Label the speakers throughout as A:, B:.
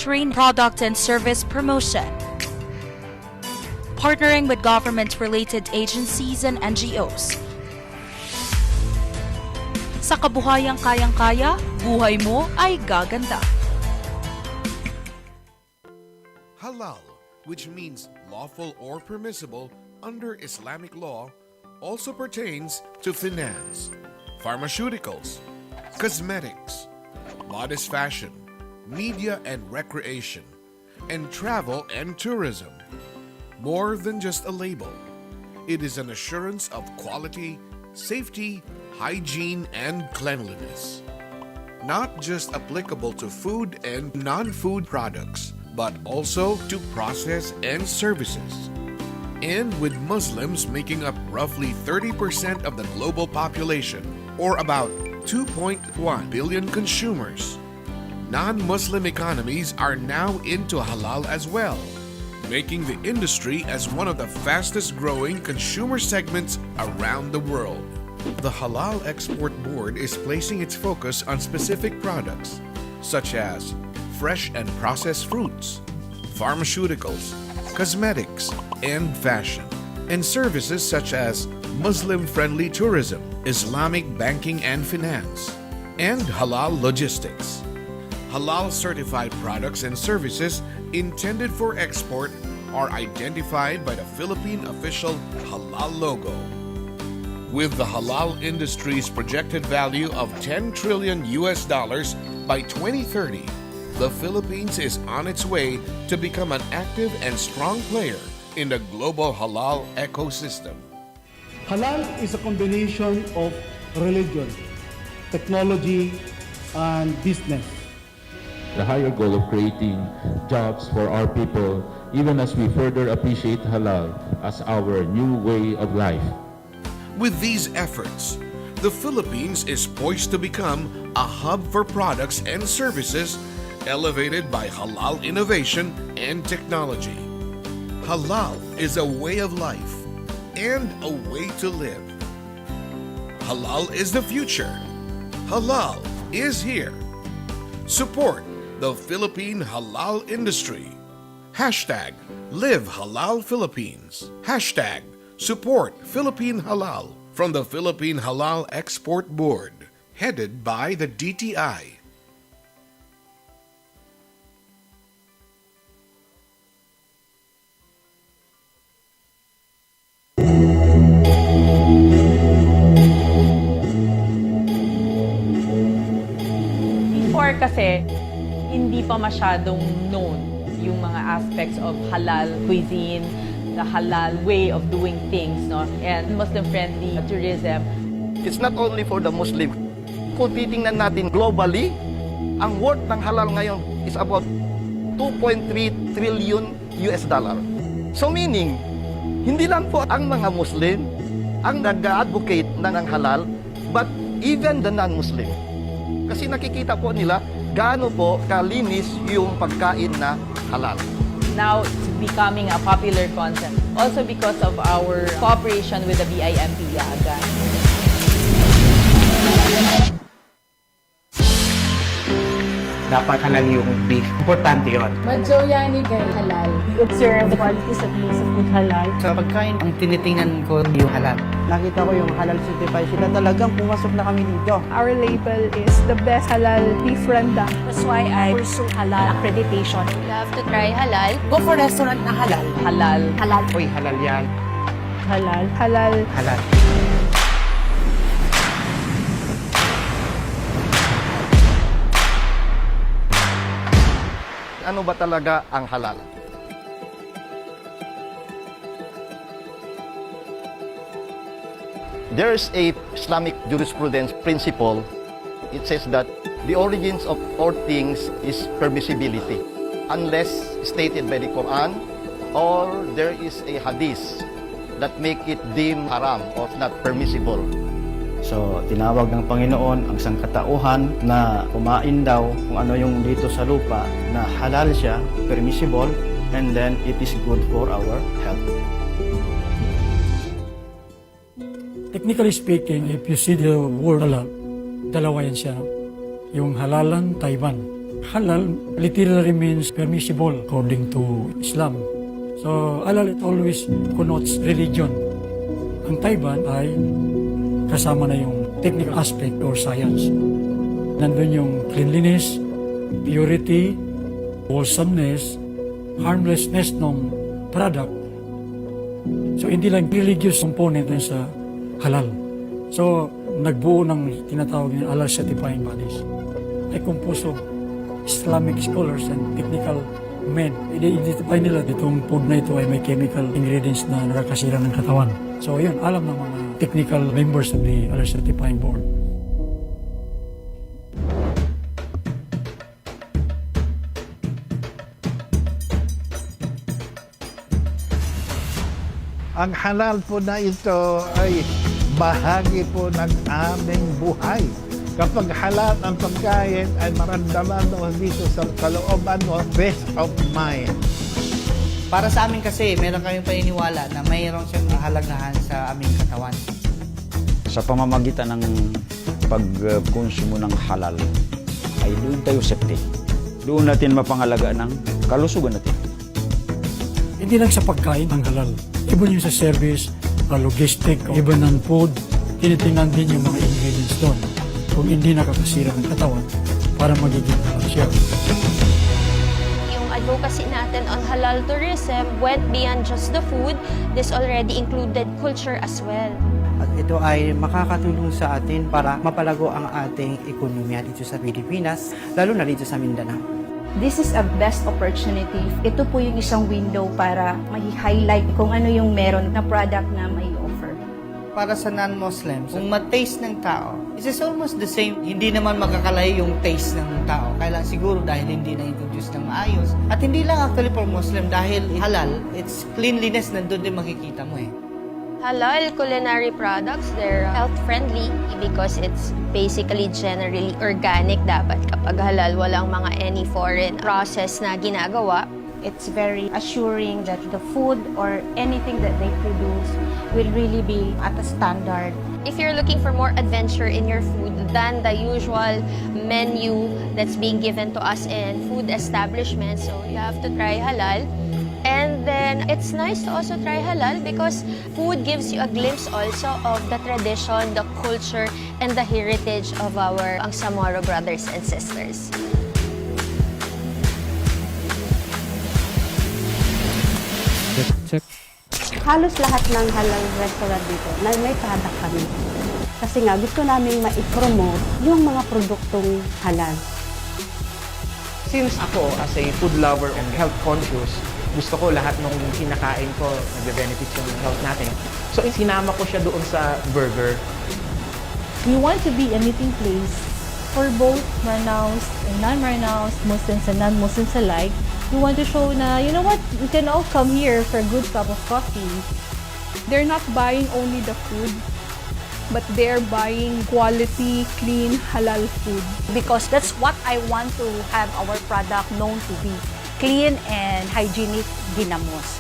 A: manufacturing, product and service promotion. Partnering with government-related agencies and NGOs. Sa kabuhayang kayang-kaya, buhay mo ay gaganda.
B: Halal, which means lawful or permissible under Islamic law, also pertains to finance, pharmaceuticals, cosmetics, modest fashion, media and recreation, and travel and tourism. More than just a label, it is an assurance of quality, safety, hygiene, and cleanliness. Not just applicable to food and non-food products, but also to process and services. And with Muslims making up roughly 30% of the global population, or about 2.1 billion consumers, non-Muslim economies are now into halal as well, making the industry as one of the fastest growing consumer segments around the world. The Halal Export Board is placing its focus on specific products such as fresh and processed fruits, pharmaceuticals, cosmetics, and fashion, and services such as Muslim-friendly tourism, Islamic banking and finance, and halal logistics. Halal-certified products and services intended for export are identified by the Philippine official halal logo. With the halal industry's projected value of $10 trillion by 2030, the Philippines is on its way to become an active and strong player in the global halal ecosystem.
C: Halal is a combination of religion, technology, and business.
D: The higher goal of creating jobs for our people, even as we further appreciate halal as our new way of life.
B: With these efforts, the Philippines is poised to become a hub for products and services elevated by halal innovation and technology. Halal is a way of life and a way to live. Halal is the future. Halal is here. Support the Philippine halal industry. Hashtag Live Halal Philippines. Hashtag Support Philippine Halal from the Philippine Halal Export Board, headed by the DTI.
E: Before kasi, hindi pa masyadong known yung mga aspects of halal cuisine, the halal way of doing things, no? And Muslim-friendly tourism.
F: It's not only for the Muslim. Kung titingnan natin globally, ang worth ng halal ngayon is about 2.3 trillion US dollar. So meaning, hindi lang po ang mga Muslim ang nag-advocate ng halal, but even the non-Muslim. Kasi nakikita po nila gaano po kalinis yung pagkain na halal.
E: Now it's becoming a popular concept. Also because of our cooperation with the BIMP Yaga.
G: Dapat halal yung beef. Importante yun.
H: Madjoyani kay halal. We observe the qualities at least of good halal.
G: Sa pagkain, ang tinitingnan ko yung halal.
I: Nakita ko yung halal certified sila. Talagang pumasok na kami dito.
H: Our label is the best halal beef rendang.
A: That's why I pursue halal accreditation.
J: You have to try halal.
G: Go for restaurant na halal.
E: Halal.
G: Halal. Uy, halal yan.
H: Halal. Halal.
G: Halal.
F: Ano ba talaga ang halal? There's a Islamic jurisprudence principle. It says that the origins of all things is permissibility, unless stated by the Quran or there is a hadith that make it deem haram or not permissible.
I: So, tinawag ng Panginoon ang sangkatauhan na kumain daw kung ano yung dito sa lupa na halal siya, permissible, and then it is good for our health.
K: Technically speaking, if you see the word halal, dalawa yan siya. Yung halalan Taiwan Halal literally means permissible according to Islam. So halal it always connotes religion. Ang Taiwan ay kasama na yung technical aspect or science. Nandun yung cleanliness, purity, wholesomeness, harmlessness ng product. So hindi lang religious component na sa halal. So nagbuo ng tinatawag ng halal certifying bodies. Ay composed of Islamic scholars and technical men. I-identify nila itong food na ito ay may chemical ingredients na nakakasira ng katawan. So yun, alam ng mga technical members of the halal certifying board.
J: Ang halal po na ito ay bahagi po ng aming buhay. Kapag halal ang pagkain ay maramdaman mo dito sa kalooban mo, peace of mind.
G: Para sa amin kasi, meron kaming paniniwala na mayroon siyang kahalagahan sa aming katawan.
I: Sa pamamagitan ng pagkonsumo ng halal, ay doon tayo safety. Doon natin mapangalagaan ng kalusugan natin.
K: Hindi lang sa pagkain ang halal. Iba yung sa service, logistic, iba ng food. Tinitingnan din yung mga ingredients doon. Kung hindi nakakasira ng katawan, para magiging halal siya.
H: Yung advocacy natin on halal tourism went beyond just the food. This already included culture as well.
G: At ito ay makakatulong sa atin para mapalago ang ating ekonomiya dito sa Pilipinas, lalo na dito sa Mindanao.
H: This is a best opportunity. Ito po yung isang window para ma-highlight kung ano yung meron na product na may offer.
G: Para sa non-Muslims, kung ma-taste ng tao, it is almost the same. Hindi naman magkakalayo yung taste ng tao. Kaya siguro dahil hindi na-introduce ng maayos. At hindi lang actually for Muslim, dahil halal, it's cleanliness, nandun din makikita mo eh.
H: Halal culinary products, they're health-friendly because it's basically generally organic dapat. Kapag halal, walang mga any foreign process na ginagawa. It's very assuring that the food or anything that they produce will really be at a standard. If you're looking for more adventure in your food than the usual menu that's being given to us in food establishments, so you have to try halal. And then, it's nice to also try halal because food gives you a glimpse also of the tradition, the culture, and the heritage of our Angsamoro brothers and sisters.
K: Check.
L: Halos lahat ng halal restaurant dito na may product kami. Kasi nga, gusto namin ma-promote yung mga produktong halal.
G: Since ako, as a food lover and health conscious, gusto ko lahat ng kinakain ko, nagbe-benefit yung health natin. So, sinama ko siya doon sa burger.
M: We want to be a meeting place for both Maranaos and non-Maranaos, Muslims and non-Muslims alike. We want to show na, you know what, we can all come here for a good cup of coffee.
N: They're not buying only the food, but they're buying quality, clean, halal food.
O: Because that's what I want to have our product known to be. Clean and hygienic ginamos.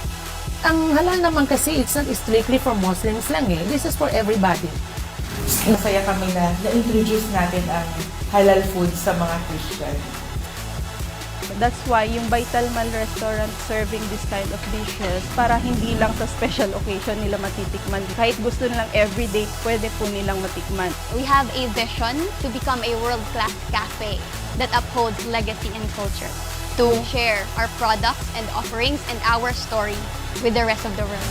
P: Ang halal naman kasi, it's not strictly for Muslims lang eh. This is for everybody.
E: Masaya kami na na-introduce natin ang halal food sa mga Christian.
N: That's why yung Vital Mal restaurant serving this kind of dishes para hindi lang sa special occasion nila matitikman. Kahit gusto nilang everyday, pwede po nilang matikman.
H: We have a vision to become a world-class cafe that upholds legacy and culture, to share our products and offerings and our story with the rest of the world.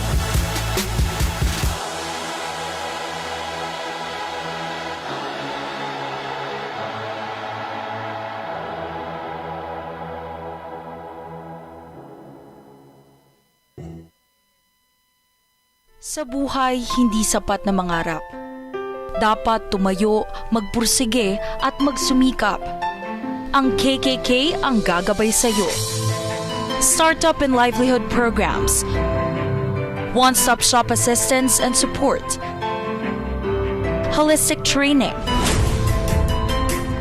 A: Sa buhay, hindi sapat na mangarap. Dapat tumayo, magpursige at magsumikap. Ang KKK ang gagabay sa iyo. Startup and livelihood programs, one-stop shop assistance and support, holistic training,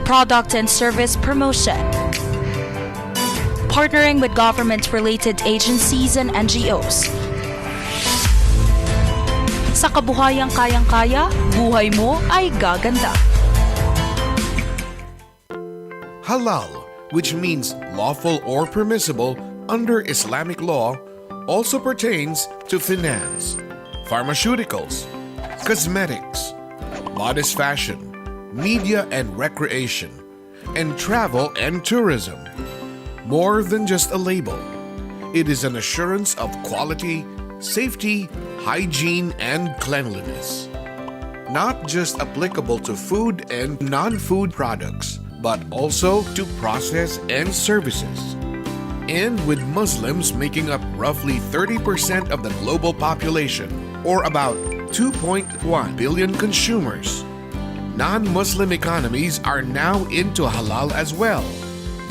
A: product and service promotion, partnering with government-related agencies and NGOs. Sa kabuhayang kayang-kaya, buhay mo ay gaganda.
B: Halal, which means lawful or permissible under Islamic law, also pertains to finance, pharmaceuticals, cosmetics, modest fashion, media and recreation, and travel and tourism. More than just a label, it is an assurance of quality, safety, hygiene, and cleanliness. Not just applicable to food and non-food products, but also to process and services. And with Muslims making up roughly 30% of the global population, or about 2.1 billion consumers, non-Muslim economies are now into halal as well,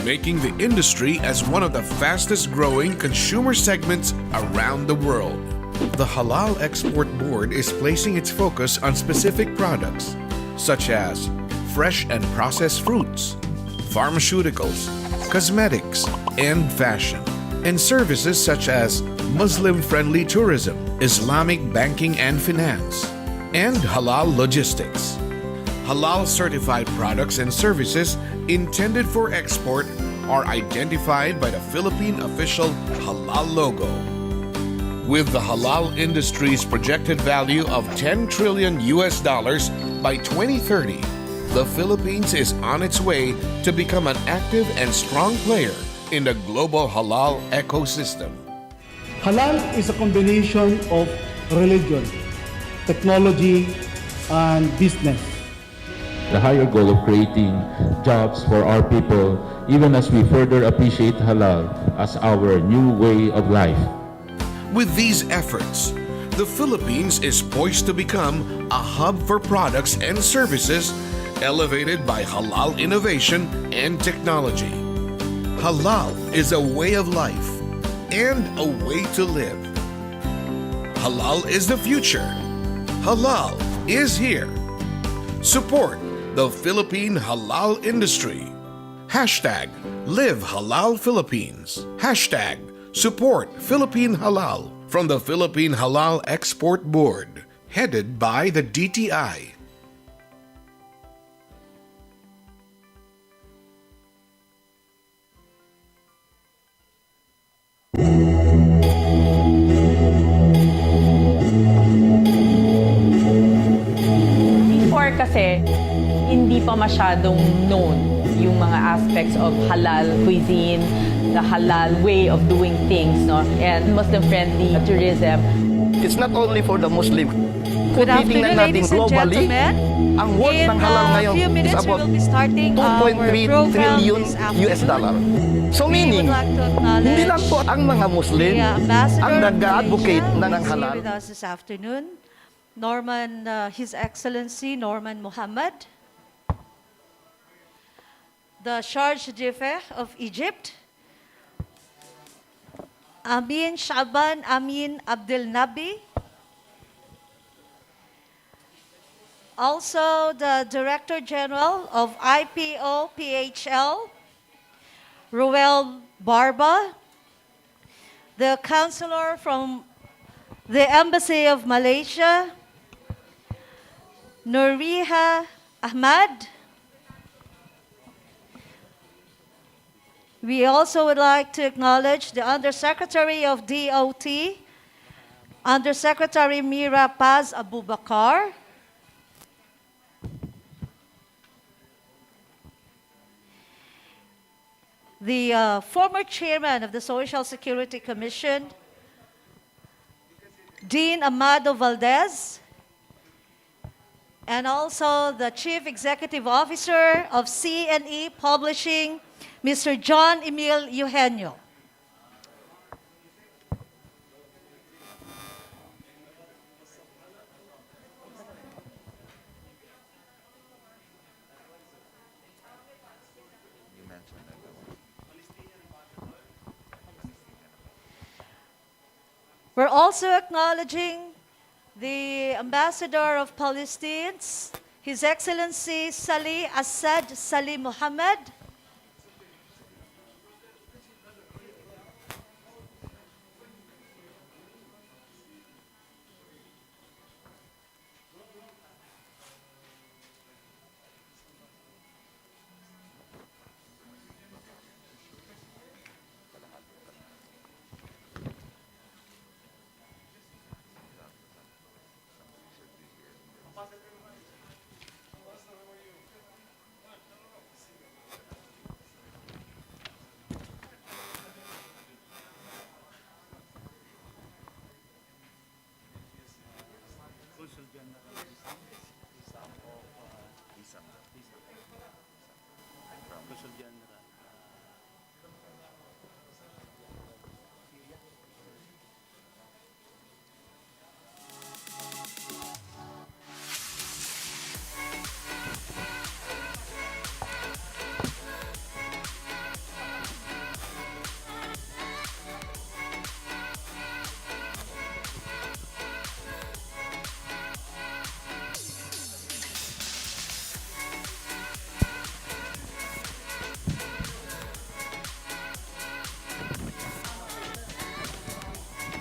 B: making the industry as one of the fastest growing consumer segments around the world. The Halal Export Board is placing its focus on specific products such as fresh and processed fruits, pharmaceuticals, cosmetics, and fashion, and services such as Muslim-friendly tourism, Islamic banking and finance, and halal logistics. Halal certified products and services intended for export are identified by the Philippine official halal logo. With the halal industry's projected value of $10 trillion by 2030, the Philippines is on its way to become an active and strong player in the global halal ecosystem.
C: Halal is a combination of religion, technology, and business.
D: The higher goal of creating jobs for our people, even as we further appreciate halal as our new way of life.
B: With these efforts, the Philippines is poised to become a hub for products and services elevated by halal innovation and technology. Halal is a way of life and a way to live. Halal is the future. Halal is here. Support the Philippine halal industry. Hashtag Live Halal Philippines. Hashtag Support Philippine Halal from the Philippine Halal Export Board, headed by the DTI.
E: Before kasi, hindi pa masyadong known yung mga aspects of halal cuisine, the halal way of doing things, no? And Muslim-friendly tourism.
F: It's not only for the Muslim.
Q: Good
F: Kung titingnan
Q: afternoon,
F: natin
Q: ladies and
F: globally,
Q: gentlemen.
F: ang worth
Q: In
F: ng halal
Q: a
F: ngayon
Q: few
F: is
Q: minutes, we
F: about
Q: will be starting our
F: 2.3
Q: program
F: trillion
Q: this
F: US dollar.
Q: afternoon.
F: So
Q: We
F: meaning,
Q: would like to acknowledge
F: hindi lang po ang mga Muslim
Q: the ambassador
F: ang
Q: of
F: nag-advocate
Q: Malaysia
F: na
Q: who
F: ng
Q: is here
F: halal.
Q: with us this afternoon. His Excellency Norman Mohammed, the Charge d'Affaires of Egypt, Amin Shaban Amin Abdel Nabi, also the Director General of IPO PHL, Ruel Barba, the Counselor from the Embassy of Malaysia, Nuriha Ahmad. We also would like to acknowledge the Undersecretary of DOT, Undersecretary Mira Paz Abubakar, the former chairman of the Social Security Commission, Dean Amado Valdez, and also the Chief Executive Officer of C&E Publishing, Mr. John Emil Eugenio. We're also acknowledging the Ambassador of Palestine, His Excellency Salih Assad Salih Mohammed,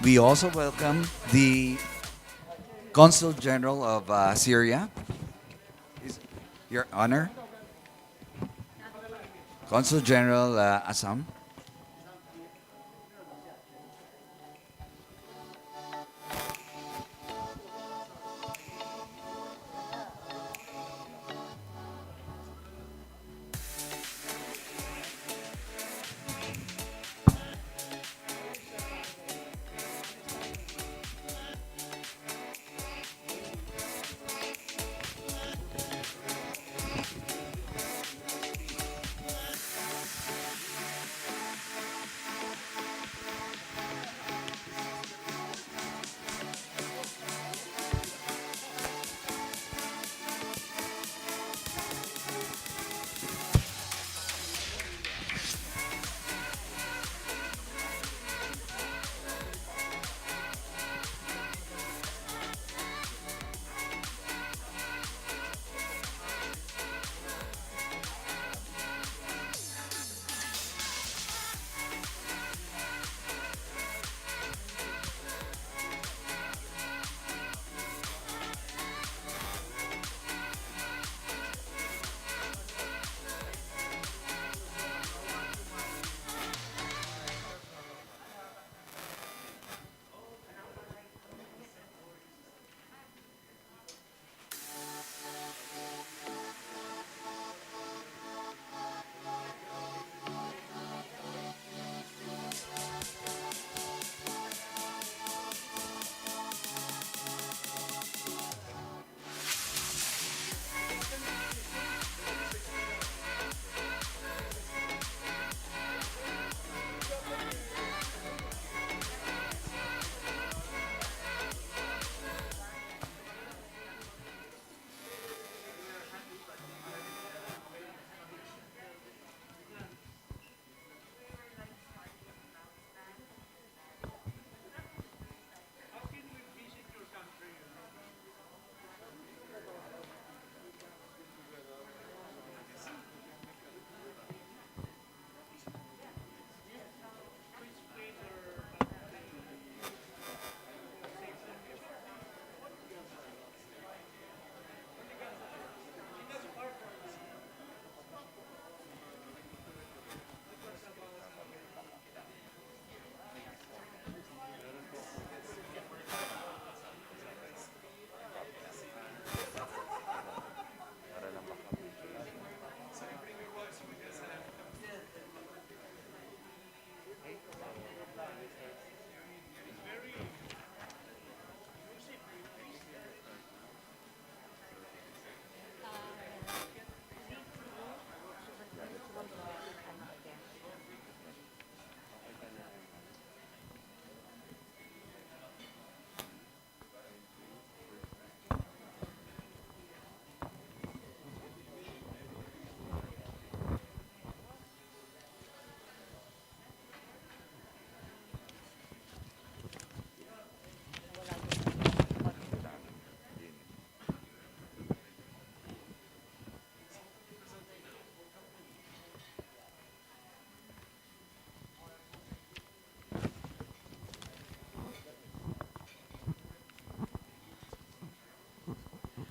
R: We also welcome the Consul General of Syria, Your Honor, Consul General Assam.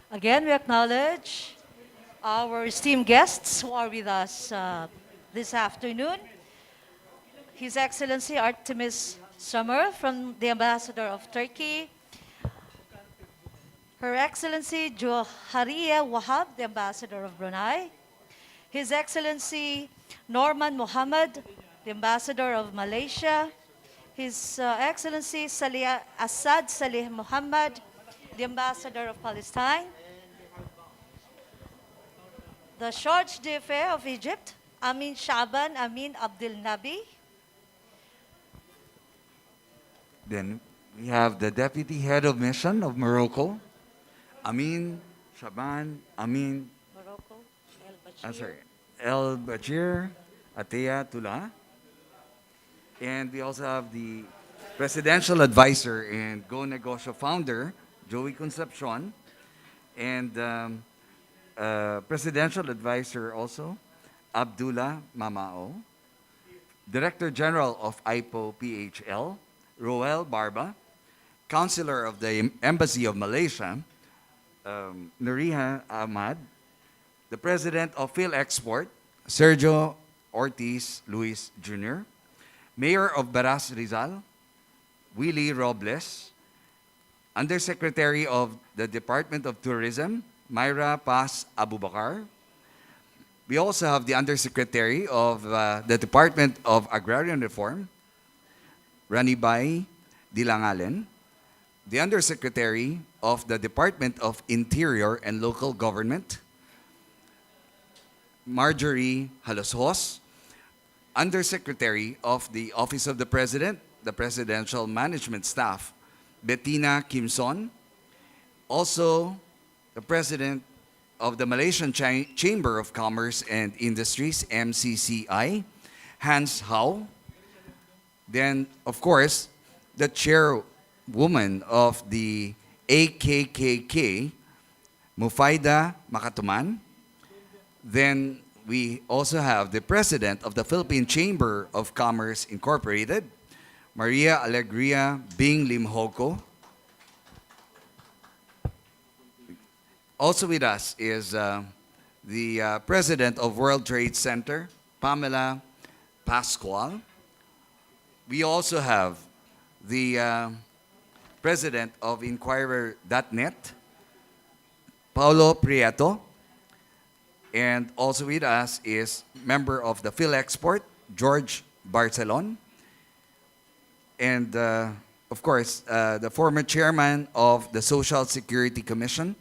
Q: Again, we acknowledge our esteemed guests who are with us this afternoon. His Excellency Artemis Summer, from the Ambassador of Turkey. Her Excellency Johariya Wahab, the Ambassador of Brunei. His Excellency Norman Mohammed, the Ambassador of Malaysia. His Excellency Asad Salih Muhammad, the Ambassador of Palestine. The Charge d'Affaires of Egypt, Amin Shaban Amin Abdel Nabi.
R: Then we have the Deputy Head of Mission of Morocco, Amin Shaban Amin
Q: Morocco, El Bashir.
R: El Bashir Atea Tula. And we also have the Presidential Advisor and Go Negocio founder, Joey Concepcion. And Presidential Advisor also, Abdullah Mamao. Director General of IPO PHL, Roel Barba, Counselor of the Embassy of Malaysia, Nuriha Ahmad, the President of PhilExport, Sergio Ortiz Luis Jr., Mayor of Baras Rizal, Willie Robles, Undersecretary of the Department of Tourism, Myra Paz Abubakar. We also have the Undersecretary of the Department of Agrarian Reform, Ranibay Dilangalen, the Undersecretary of the Department of Interior and Local Government, Marjorie Haloshos, Undersecretary of the Office of the President, the Presidential Management Staff, Bettina Kimson, also the President of the Malaysian Chamber of Commerce and Industries, MCCI, Hans Hao. Then, of course, the chairwoman of the AKKK, Mufaida Macatoman. Then we also have the president of the Philippine Chamber of Commerce Incorporated, Maria Alegria Bing Limhoco. Also with us is the president of World Trade Center, Pamela Pascual. We also have the president of Inquirer.net, Paulo Prieto. And also with us is member of the PhilExport, George Barcelon. And of course, the former chairman of the Social Security Commission,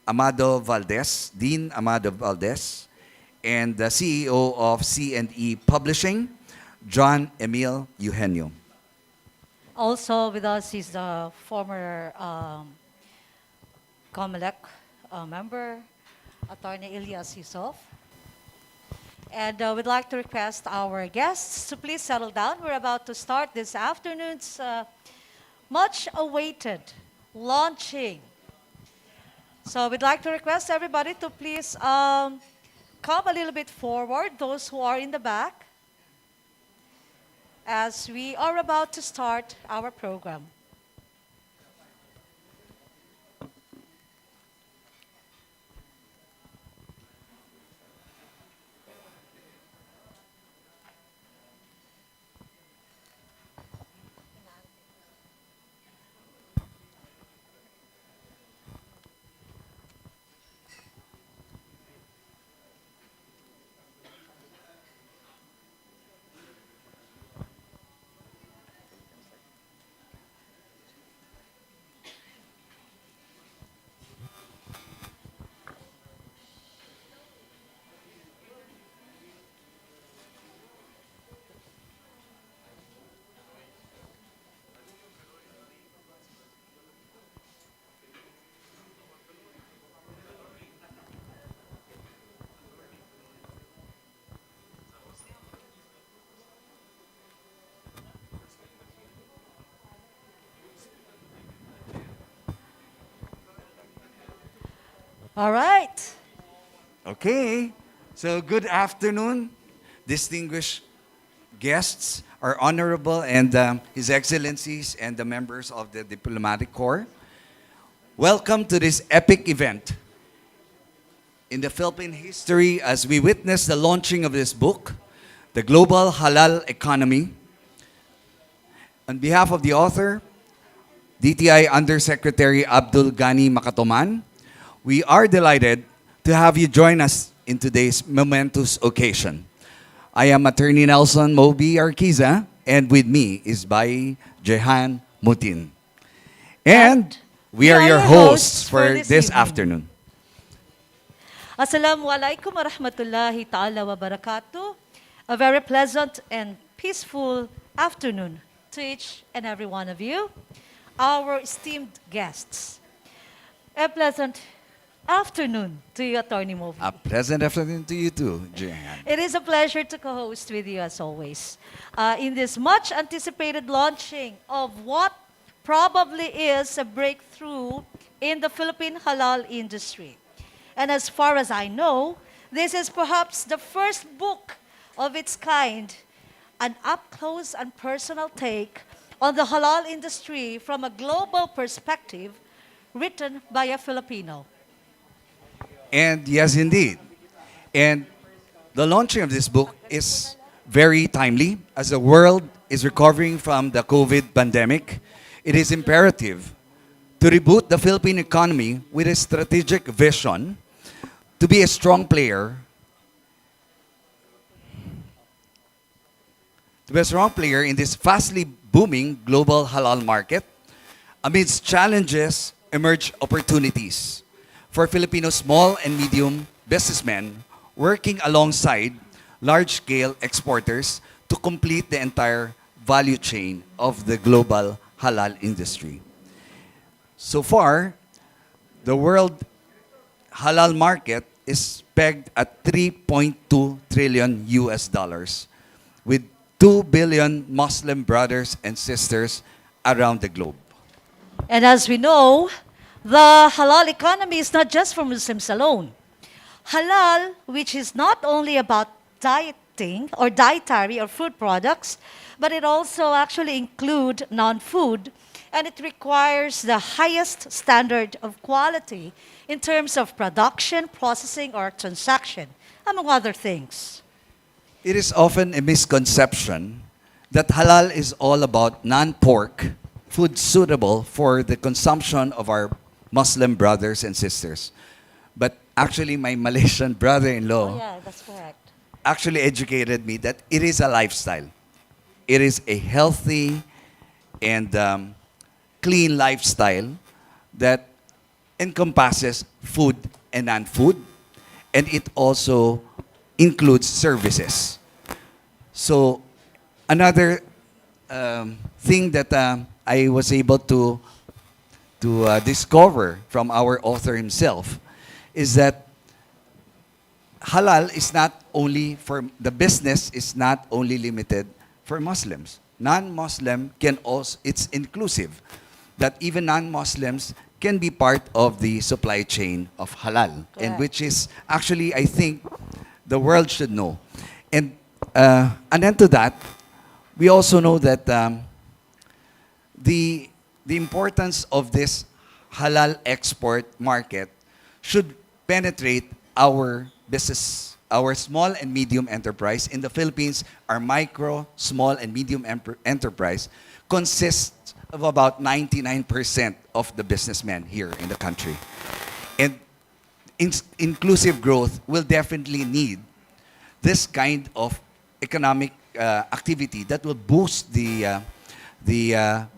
R: Amado Valdez, Dean Amado Valdez, and the CEO of C&E Publishing, John Emil Eugenio.
Q: Also with us is the former COMELEC member, Attorney Ilyas Yusuf. And we'd like to request our guests to please settle down. We're about to start this afternoon's much-awaited launching. So we'd like to request everybody to please come a little bit forward, those who are in the back, as we are about to start our program. All right.
R: Okay, so good afternoon, distinguished guests, our honorable and His Excellencies and the members of the Diplomatic Corps. Welcome to this epic event in the Philippine history as we witness the launching of this book, The Global Halal Economy. On behalf of the author, DTI Undersecretary Abdul Gani Macatoman, we are delighted to have you join us in today's momentous occasion. I am Attorney Nelson Moby Arquiza, and with me is Bai Jehan Mutin. And we are your hosts for this afternoon.
Q: Assalamualaikum warahmatullahi ta'ala wa barakatuh. A very pleasant and peaceful afternoon to each and every one of you, our esteemed guests. A pleasant afternoon to you, Attorney Moby.
R: A pleasant afternoon to you too, Jehan.
Q: It is a pleasure to co-host with you as always in this much anticipated launching of what probably is a breakthrough in the Philippine halal industry. And as far as I know, this is perhaps the first book of its kind, an up-close and personal take on the halal industry from a global perspective, written by a Filipino.
R: And yes, indeed. And the launching of this book is very timely as the world is recovering from the COVID pandemic. It is imperative to reboot the Philippine economy with a strategic vision to be a strong player, in this fastly booming global halal market. Amidst challenges emerge opportunities for Filipino small and medium businessmen working alongside large-scale exporters to complete the entire value chain of the global halal industry. So far, the world halal market is pegged at 3.2 trillion US dollars, with 2 billion Muslim brothers and sisters around the globe.
Q: And as we know, the halal economy is not just for Muslims alone. Halal, which is not only about dieting or dietary or food products, but it also actually include non-food, and it requires the highest standard of quality in terms of production, processing, or transaction, among other things.
R: It is often a misconception that halal is all about non-pork food suitable for the consumption of our Muslim brothers and sisters. But actually, my Malaysian brother-in-law
Q: That's correct.
R: actually educated me that it is a lifestyle. It is a healthy and clean lifestyle that encompasses food and non-food, and it also includes services. So another thing that I was able to discover from our author himself is that halal is not only for the business is not only limited for Muslims. Non-Muslim can also, it's inclusive, that even non-Muslims can be part of the supply chain of halal, and which is actually, I think, the world should know. And then to that, we also know that the importance of this halal export market should penetrate our business, our small and medium enterprise. In the Philippines, our micro, small, and medium enterprise consists of about 99% of the businessmen here in the country. And inclusive growth will definitely need this kind of economic activity that will boost the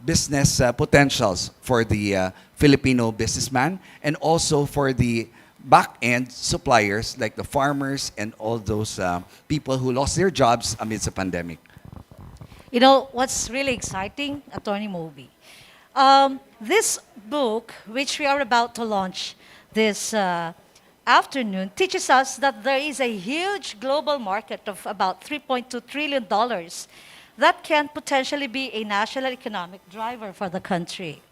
R: business potentials for the Filipino businessman, and also for the back-end suppliers like the farmers and all those people who lost their jobs amidst the pandemic.
Q: You know, what's really exciting, Attorney Moby? This book, which we are about to launch this afternoon, teaches us that there is a huge global market of about $3.2 trillion that can potentially be a national economic driver for the country.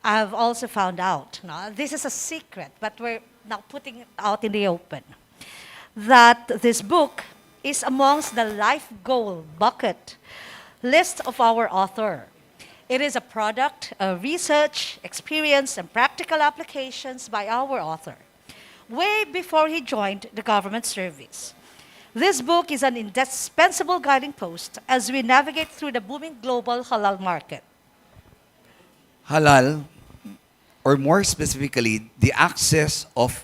Q: I've also found out, now, this is a secret, but we're now putting it out in the open, that this book is amongst the life goal bucket list of our author. It is a product of research, experience, and practical applications by our author, way before he joined the government service. This book is an indispensable guiding post as we navigate through the booming global halal market.
R: Halal, or more specifically, the access of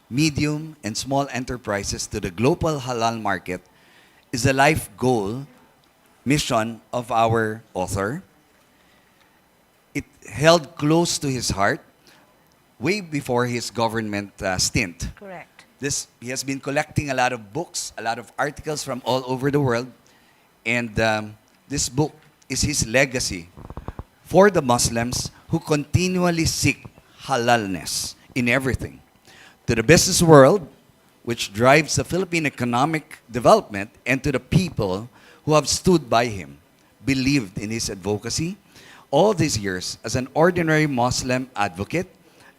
R: medium and small enterprises to the global halal market, is the life goal mission of our author. It held close to his heart way before his government stint.
Q: Correct.
R: He has been collecting a lot of books, a lot of articles from all over the world, and this book is his legacy for the Muslims who continually seek halalness in everything. To the business world, which drives the Philippine economic development, and to the people who have stood by him, believed in his advocacy all these years as an ordinary Muslim advocate,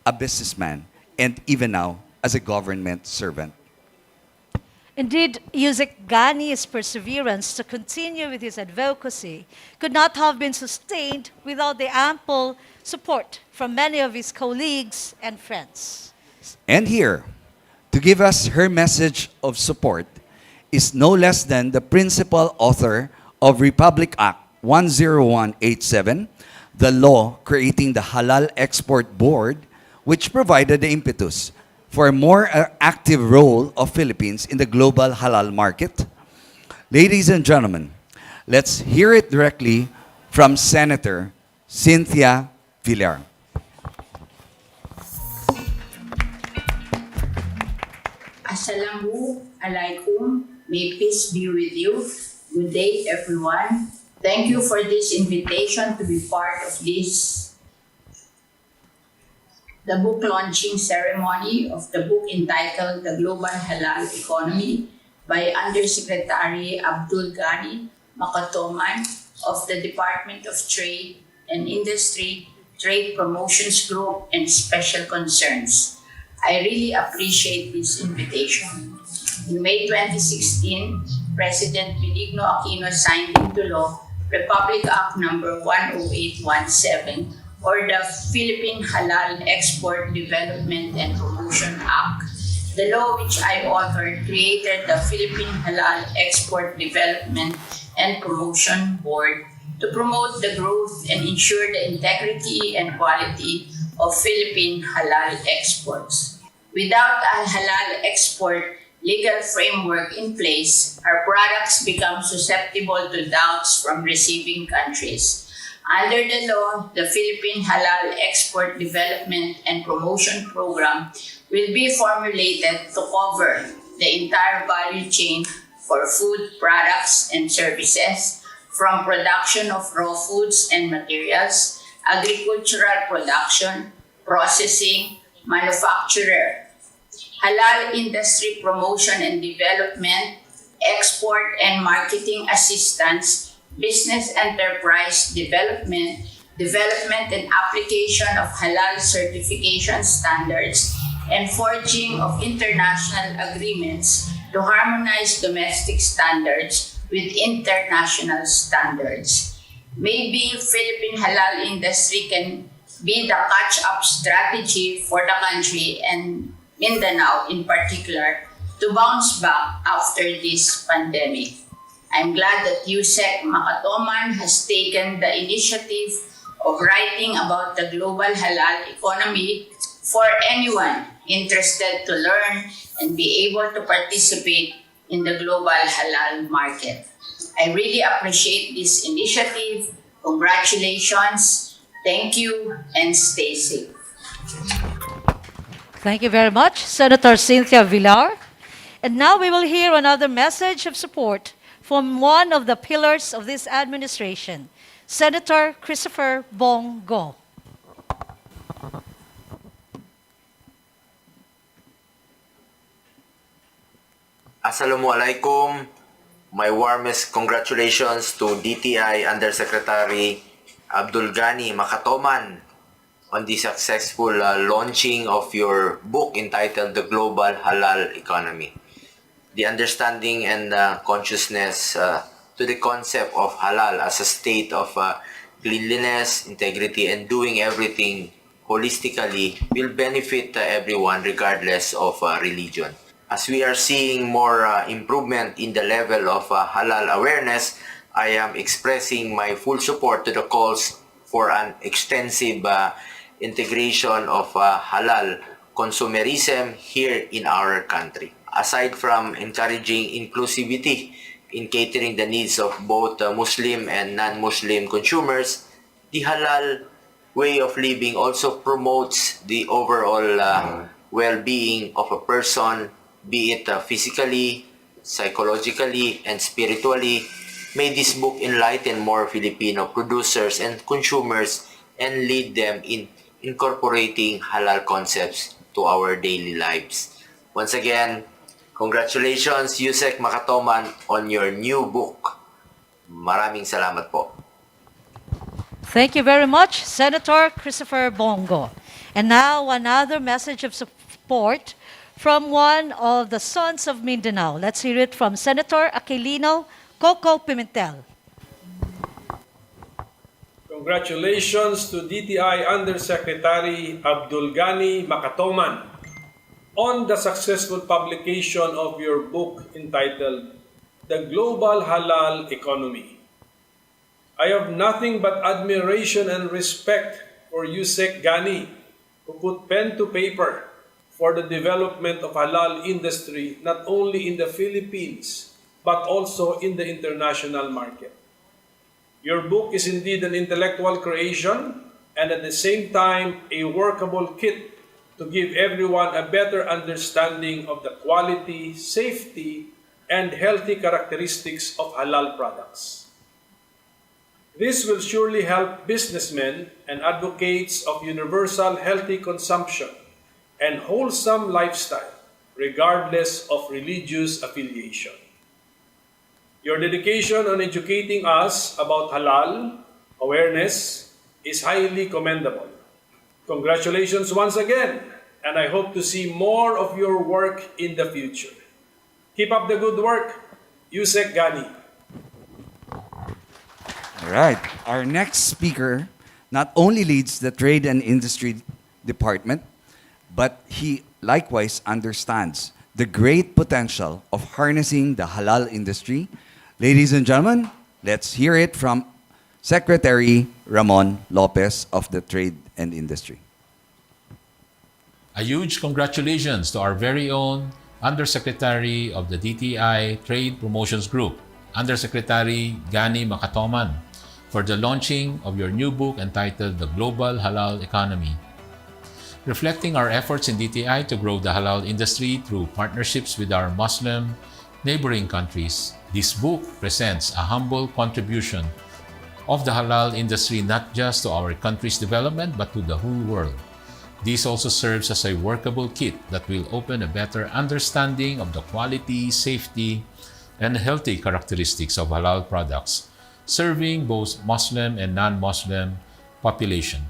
R: a businessman, and even now as a government servant.
Q: Indeed, Usec Gani's perseverance to continue with his advocacy could not have been sustained without the ample support from many of his colleagues and friends.
S: And here, to give us her message of support, is no less than the principal author of Republic Act 10187, the law creating the Halal Export Board, which provided the impetus for a more active role of Philippines in the global halal market. Ladies and gentlemen, let's hear it directly from Senator Cynthia Villar.
T: Assalamu alaikum. May peace be with you. Good day, everyone. Thank you for this invitation to be part of the book launching ceremony of the book entitled The Global Halal Economy by Undersecretary Gani Macatoman of the Department of Trade and Industry, Trade Promotions Group, and Special Concerns. I really appreciate this invitation. In May 2016, President Benigno Aquino signed into law Republic Act number 10817, or the Philippine Halal Export Development and Promotion Act. The law which I authored created the Philippine Halal Export Development and Promotion Board to promote the growth and ensure the integrity and quality of Philippine halal exports. Without a halal export legal framework in place, our products become susceptible to doubts from receiving countries. Under the law, the Philippine Halal Export Development and Promotion Program will be formulated to cover the entire value chain for food products and services, from production of raw foods and materials, agricultural production, processing, manufacturer, halal industry promotion and development, export and marketing assistance, business enterprise development, development and application of halal certification standards, and forging of international agreements to harmonize domestic standards with international standards. Maybe Philippine halal industry can be the catch-up strategy for the country and Mindanao in particular to bounce back after this pandemic. I'm glad that Usec Macatoman has taken the initiative of writing about the global halal economy for anyone interested to learn and be able to participate in the global halal market. I really appreciate this initiative. Congratulations. Thank you and stay safe.
Q: Thank you very much, Senator Cynthia Villar. And now we will hear another message of support from one of the pillars of this administration, Senator Christopher Bongo.
U: Assalamualaikum. My warmest congratulations to DTI Undersecretary Gani Macatoman on the successful launching of your book entitled The Global Halal Economy. The understanding and consciousness to the concept of halal as a state of cleanliness, integrity, and doing everything holistically will benefit everyone regardless of religion. As we are seeing more improvement in the level of halal awareness, I am expressing my full support to the calls for an extensive integration of halal consumerism here in our country. Aside from encouraging inclusivity in catering the needs of both Muslim and non-Muslim consumers, the halal way of living also promotes the overall well-being of a person, be it physically, psychologically, and spiritually. May this book enlighten more Filipino producers and consumers and lead them in incorporating halal concepts to our daily lives. Once again, congratulations, Usec Macatoman, on your new book. Maraming salamat po.
Q: Thank you very much, Senator Christopher Bongo. And now another message of support from one of the sons of Mindanao. Let's hear it from Senator Aquilino Coco Pimentel.
J: Congratulations to DTI Undersecretary Abdul Gani Macatoman on the successful publication of your book entitled The Global Halal Economy. I have nothing but admiration and respect for Usec Gani, who put pen to paper for the development of halal industry not only in the Philippines but also in the international market. Your book is indeed an intellectual creation and at the same time a workable kit to give everyone a better understanding of the quality, safety, and healthy characteristics of halal products. This will surely help businessmen and advocates of universal healthy consumption and wholesome lifestyle, regardless of religious affiliation. Your dedication on educating us about halal awareness is highly commendable. Congratulations once again, and I hope to see more of your work in the future. Keep up the good work, Usec Gani.
S: All right. Our next speaker not only leads the Trade and Industry Department, but he likewise understands the great potential of harnessing the halal industry. Ladies and gentlemen, let's hear it from Secretary Ramon Lopez of the Trade and Industry.
D: A huge congratulations to our very own Undersecretary of the DTI Trade Promotions Group, Undersecretary Gani Macatoman, for the launching of your new book entitled The Global Halal Economy. Reflecting our efforts in DTI to grow the halal industry through partnerships with our Muslim neighboring countries, this book presents a humble contribution of the halal industry not just to our country's development but to the whole world. This also serves as a workable kit that will open a better understanding of the quality, safety, and healthy characteristics of halal products, serving both Muslim and non-Muslim population.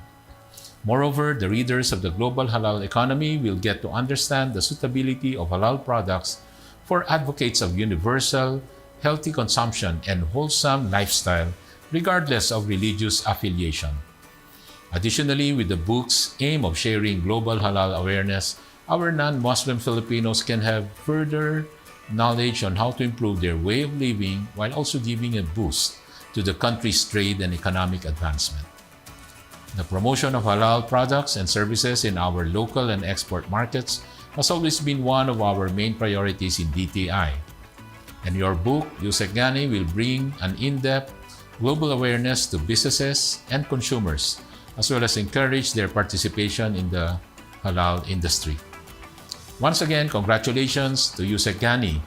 D: Moreover, the readers of the Global Halal Economy will get to understand the suitability of halal products for advocates of universal, healthy consumption and wholesome lifestyle, regardless of religious affiliation. Additionally, with the book's aim of sharing global halal awareness, our non-Muslim Filipinos can have further knowledge on how to improve their way of living while also giving a boost to the country's trade and economic advancement. The promotion of halal products and services in our local and export markets has always been one of our main priorities in DTI. And your book, Usec Gani, will bring an in-depth global awareness to businesses and consumers, as well as encourage their participation in the halal industry. Once again, congratulations to Usec Gani.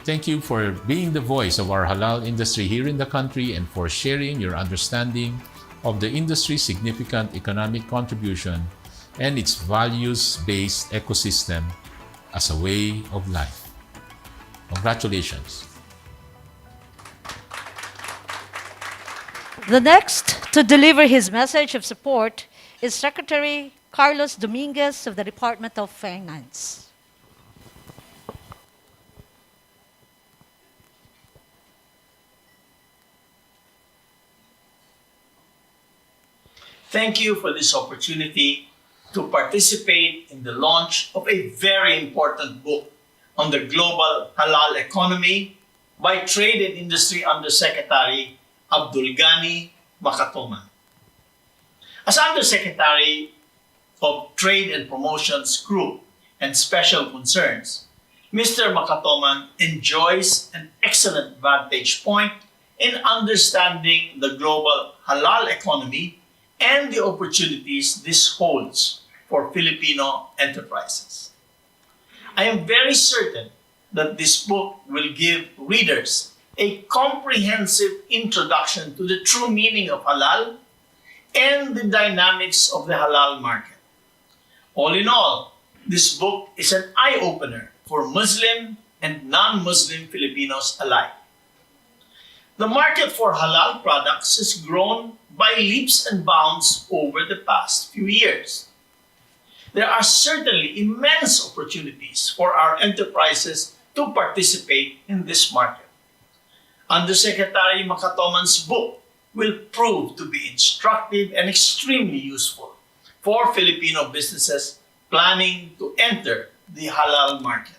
D: Thank you for being the voice of our halal industry here in the country and for sharing your understanding of the industry's significant economic contribution and its values-based ecosystem as a way of life. Congratulations.
Q: The next to deliver his message of support is Secretary Carlos Dominguez of the Department of Finance.
V: Thank you for this opportunity to participate in the launch of a very important book on the global halal economy by Trade and Industry Undersecretary Abdul Gani Macatoman. As Undersecretary of Trade and Promotions Group and Special Concerns, Mr. Macatoman enjoys an excellent vantage point in understanding the global halal economy and the opportunities this holds for Filipino enterprises. I am very certain that this book will give readers a comprehensive introduction to the true meaning of halal and the dynamics of the halal market. All in all, this book is an eye-opener for Muslim and non-Muslim Filipinos alike. The market for halal products has grown by leaps and bounds over the past few years. there are certainly immense opportunities for our enterprises to participate in this market. Undersecretary Macatoman's book will prove to be instructive and extremely useful for Filipino businesses planning to enter the halal market.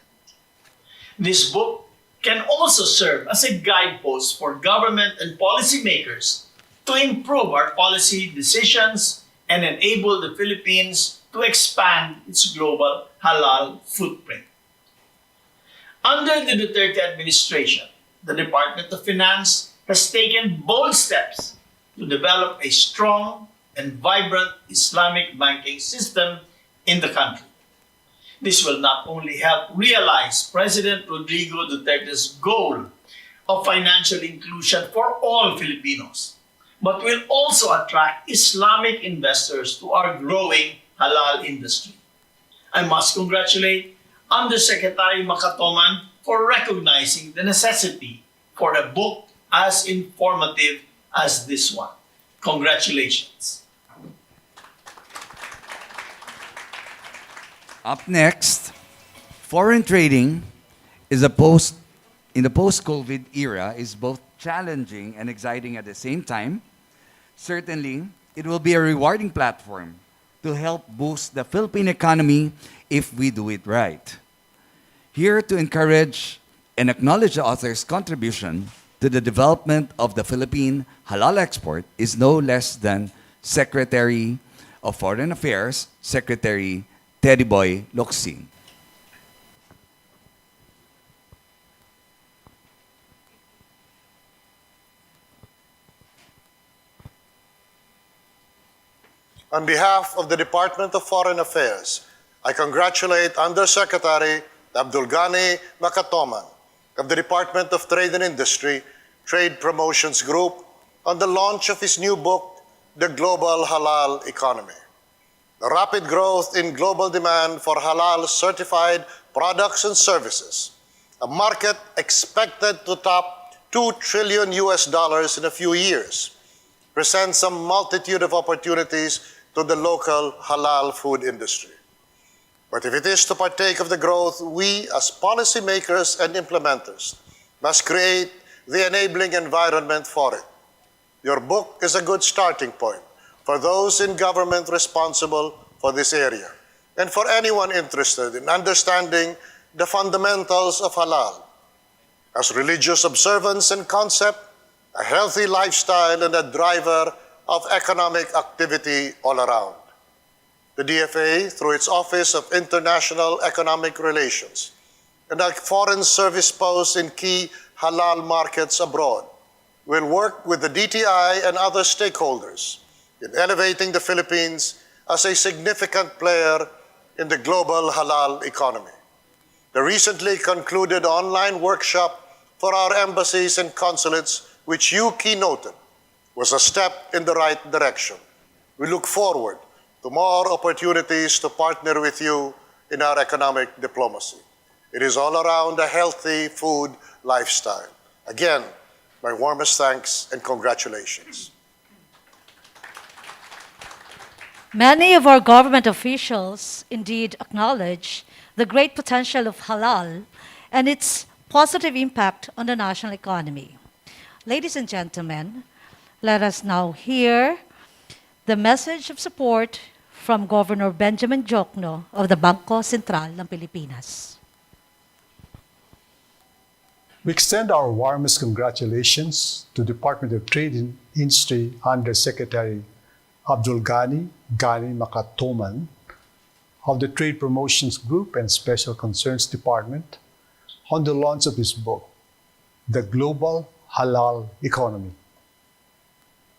V: This book can also serve as a guidepost for government and policymakers to improve our policy decisions and enable the Philippines to expand its global halal footprint. Under the Duterte administration, the Department of Finance has taken bold steps to develop a strong and vibrant Islamic banking system in the country. This will not only help realize President Rodrigo Duterte's goal of financial inclusion for all Filipinos, but will also attract Islamic investors to our growing halal industry. I must congratulate Undersecretary Macatoman for recognizing the necessity for a book as informative as this one. Congratulations.
S: Up next, foreign trading in the post-COVID era is both challenging and exciting at the same time. Certainly, it will be a rewarding platform to help boost the Philippine economy if we do it right. Here to encourage and acknowledge the author's contribution to the development of the Philippine halal export is no less than Secretary of Foreign Affairs, Secretary Teddy Boy Locsin.
I: On behalf of the Department of Foreign Affairs, I congratulate Undersecretary Abdul Gani Macatoman of the Department of Trade and Industry, Trade Promotions Group, on the launch of his new book, The Global Halal Economy. The rapid growth in global demand for halal certified products and services, a market expected to top $2 trillion in a few years, presents a multitude of opportunities to the local halal food industry. But if it is to partake of the growth, we as policymakers and implementers must create the enabling environment for it. Your book is a good starting point for those in government responsible for this area, and for anyone interested in understanding the fundamentals of halal, as religious observance and concept, a healthy lifestyle, and a driver of economic activity all around. The DFA, through its Office of International Economic Relations and a foreign service post in key halal markets abroad, will work with the DTI and other stakeholders in elevating the Philippines as a significant player in the global halal economy. The recently concluded online workshop for our embassies and consulates, which you keynoted, was a step in the right direction. We look forward to more opportunities to partner with you in our economic diplomacy. It is all around a healthy food lifestyle. Again, my warmest thanks and congratulations.
Q: Many of our government officials indeed acknowledge the great potential of halal and its positive impact on the national economy. Ladies and gentlemen, let us now hear the message of support from Governor Benjamin Diokno of the Bangko Sentral ng Pilipinas.
K: We extend our warmest congratulations to Department of Trade and Industry Undersecretary Abdul Gani Macatoman of the Trade Promotions Group and Special Concerns Department on the launch of his book, The Global Halal Economy.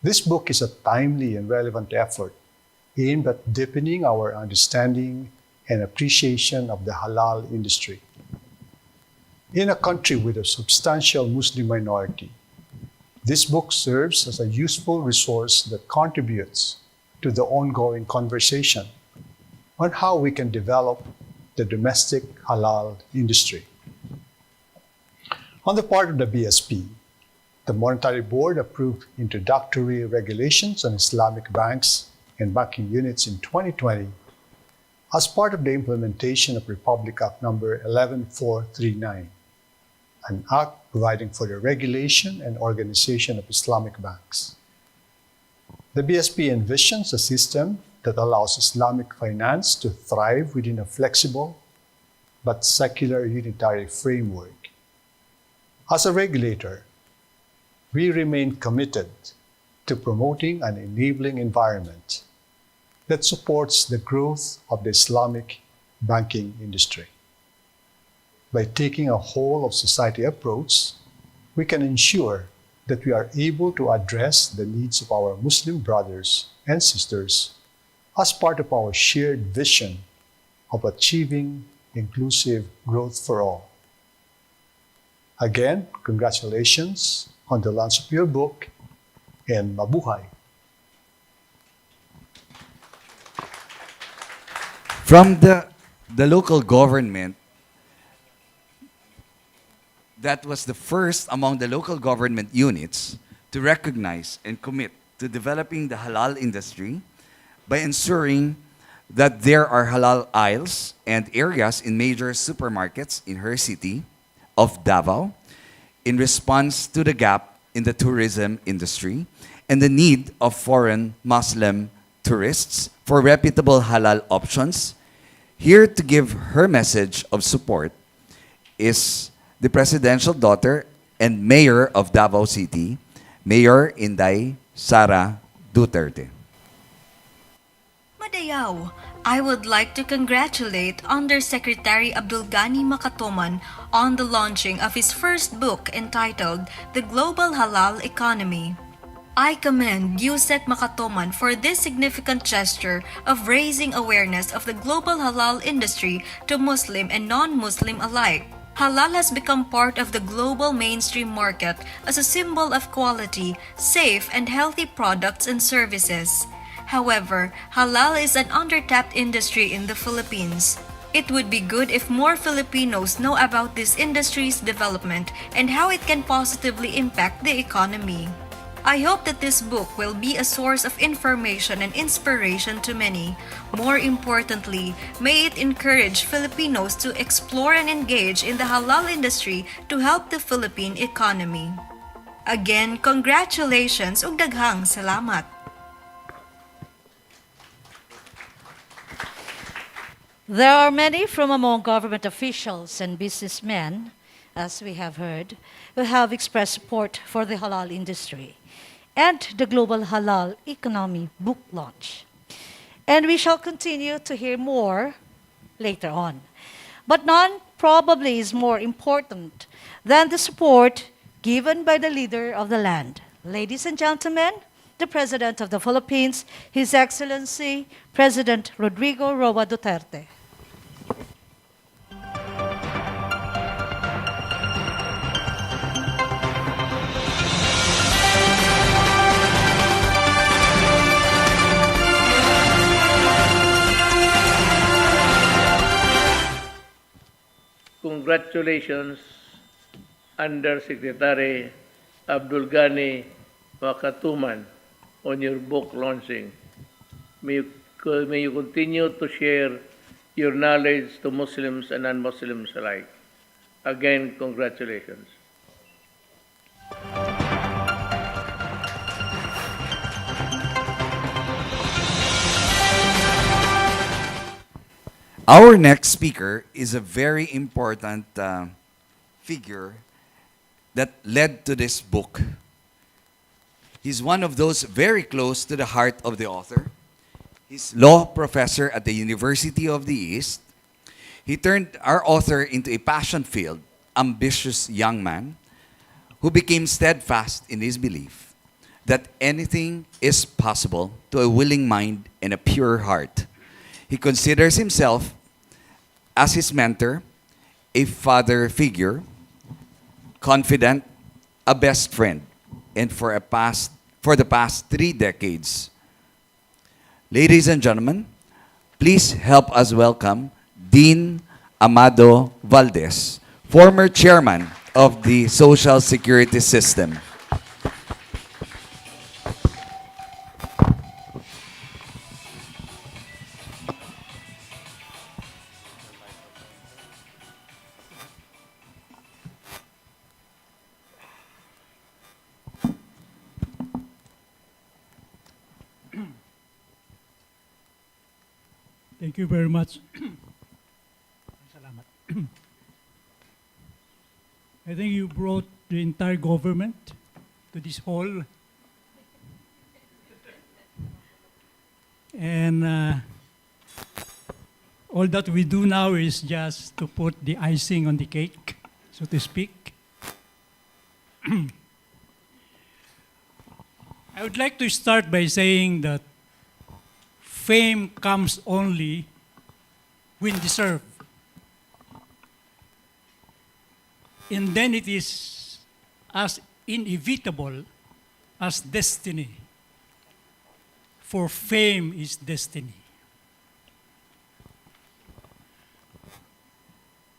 K: This book is a timely and relevant effort aimed at deepening our understanding and appreciation of the halal industry. In a country with a substantial Muslim minority, this book serves as a useful resource that contributes to the ongoing conversation on how we can develop the domestic halal industry. On the part of the BSP, the Monetary Board approved introductory regulations on Islamic banks and banking units in 2020, as part of the implementation of Republic Act number 11439, an act providing for the regulation and organization of Islamic banks. The BSP envisions a system that allows Islamic finance to thrive within a flexible but secular unitary framework. As a regulator, we remain committed to promoting an enabling environment that supports the growth of the Islamic banking industry. By taking a whole of society approach, we can ensure that we are able to address the needs of our Muslim brothers and sisters as part of our shared vision of achieving inclusive growth for all. Again, congratulations on the launch of your book, and mabuhay.
S: From the local government, that was the first among the local government units to recognize and commit to developing the halal industry by ensuring that there are halal aisles and areas in major supermarkets in her city of Davao in response to the gap in the tourism industry and the need of foreign Muslim tourists for reputable halal options. Here to give her message of support is the presidential daughter and mayor of Davao City, Mayor Inday Sara Duterte.
G: Madayaw, I would like to congratulate Undersecretary Abdul Gani Macatoman on the launching of his first book entitled The Global Halal Economy. I commend Usec Macatoman for this significant gesture of raising awareness of the global halal industry to Muslim and non-Muslim alike. Halal has become part of the global mainstream market as a symbol of quality, safe, and healthy products and services. However, halal is an undertapped industry in the Philippines. It would be good if more Filipinos know about this industry's development and how it can positively impact the economy. I hope that this book will be a source of information and inspiration to many. More importantly, may it encourage Filipinos to explore and engage in the halal industry to help the Philippine economy. Again, congratulations ug daghang salamat.
Q: There are many from among government officials and businessmen, as we have heard, who have expressed support for the halal industry and the Global Halal Economy book launch. And we shall continue to hear more later on. But none probably is more important than the support given by the leader of the land. Ladies and gentlemen, the President of the Philippines, His Excellency President Rodrigo Roa Duterte.
L: Congratulations, Undersecretary Abdul Gani Macatoman, on your book launching. May you continue to share your knowledge to Muslims and non-Muslims alike. Again, congratulations.
S: Our next speaker is a very important figure that led to this book. He's one of those very close to the heart of the author. He's law professor at the University of the East. He turned our author into a passion-filled, ambitious young man who became steadfast in his belief that anything is possible to a willing mind and a pure heart. He considers himself as his mentor, a father figure, confident, a best friend, and for the past 3 decades. Ladies and gentlemen, please help us welcome Dean Amado Valdez, former chairman of the Social Security System.
M: Thank you very much. Salamat. I think you brought the entire government to this hall. And all that we do now is just to put the icing on the cake, so to speak. I would like to start by saying that fame comes only when deserved. And then it is as inevitable as destiny. For fame is destiny.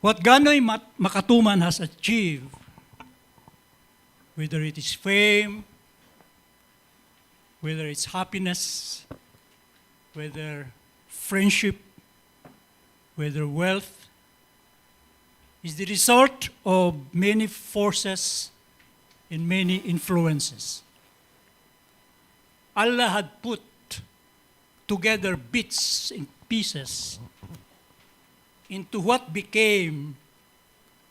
M: What Gani Macatoman has achieved, whether it is fame, whether it's happiness, whether friendship, whether wealth, is the result of many forces and many influences. Allah had put together bits and pieces into what became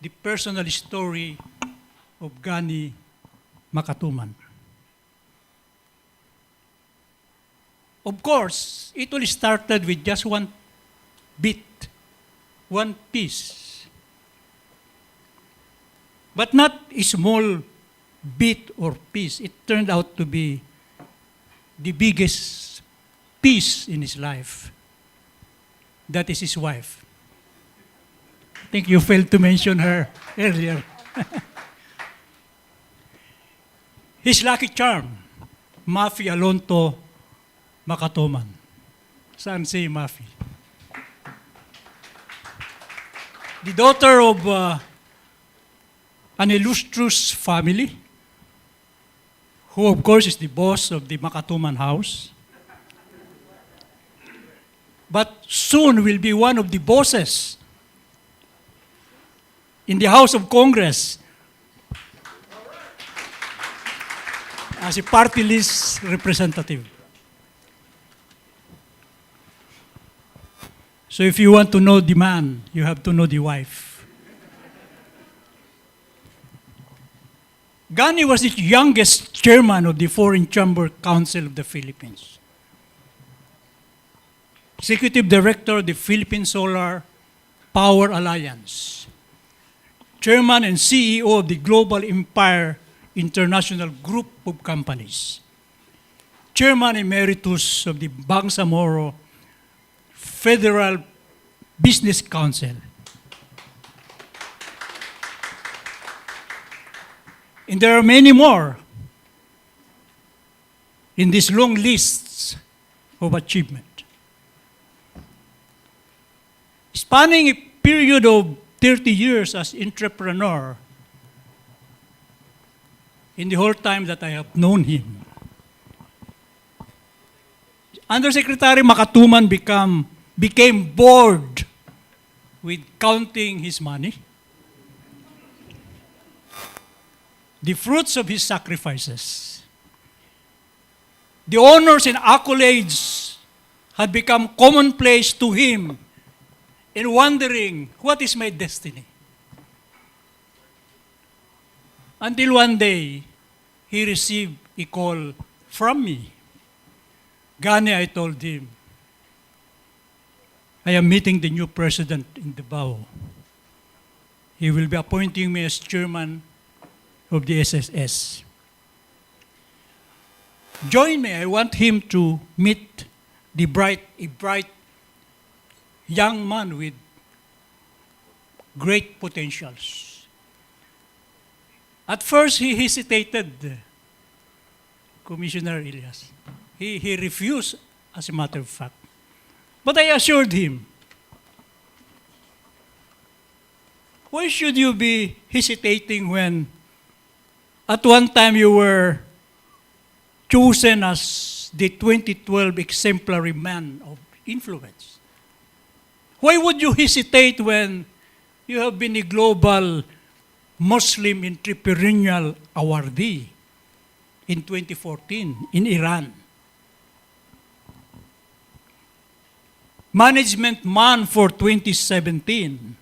M: the personal story of Gani Macatoman. Of course, it all started with just one bit, one piece. But not a small bit or piece. It turned out to be the biggest piece in his life. That is his wife. I think you failed to mention her earlier. His lucky charm, Mafi Alonto Macatoman. Saan si Mafi? The daughter of an illustrious family, who of course is the boss of the Macatoman house, but soon will be one of the bosses in the House of Congress as a party list representative. So if you want to know the man, you have to know the wife. Gani was the youngest chairman of the Foreign Chamber Council of the Philippines. Executive Director of the Philippine Solar Power Alliance. Chairman and CEO of the Global Empire International Group of Companies. Chairman Emeritus of the Bangsamoro Federal Business Council. And there are many more in this long list of achievement. Spanning a period of 30 years as entrepreneur, in the whole time that I have known him, Undersecretary Macatoman became bored with counting his money, the fruits of his sacrifices. The honors and accolades had become commonplace to him, and wondering, what is my destiny? Until one day, he received a call from me. Gani, I told him, I am meeting the new president in Davao. He will be appointing me as chairman of the SSS. Join me. I want him to meet a bright young man with great potentials. At first, he hesitated, Commissioner Elias. He refused, as a matter of fact. But I assured him, why should you be hesitating when at one time you were chosen as the 2012 exemplary man of influence? Why would you hesitate when you have been a global Muslim entrepreneurial awardee in 2014 in Iran? management man for 2017,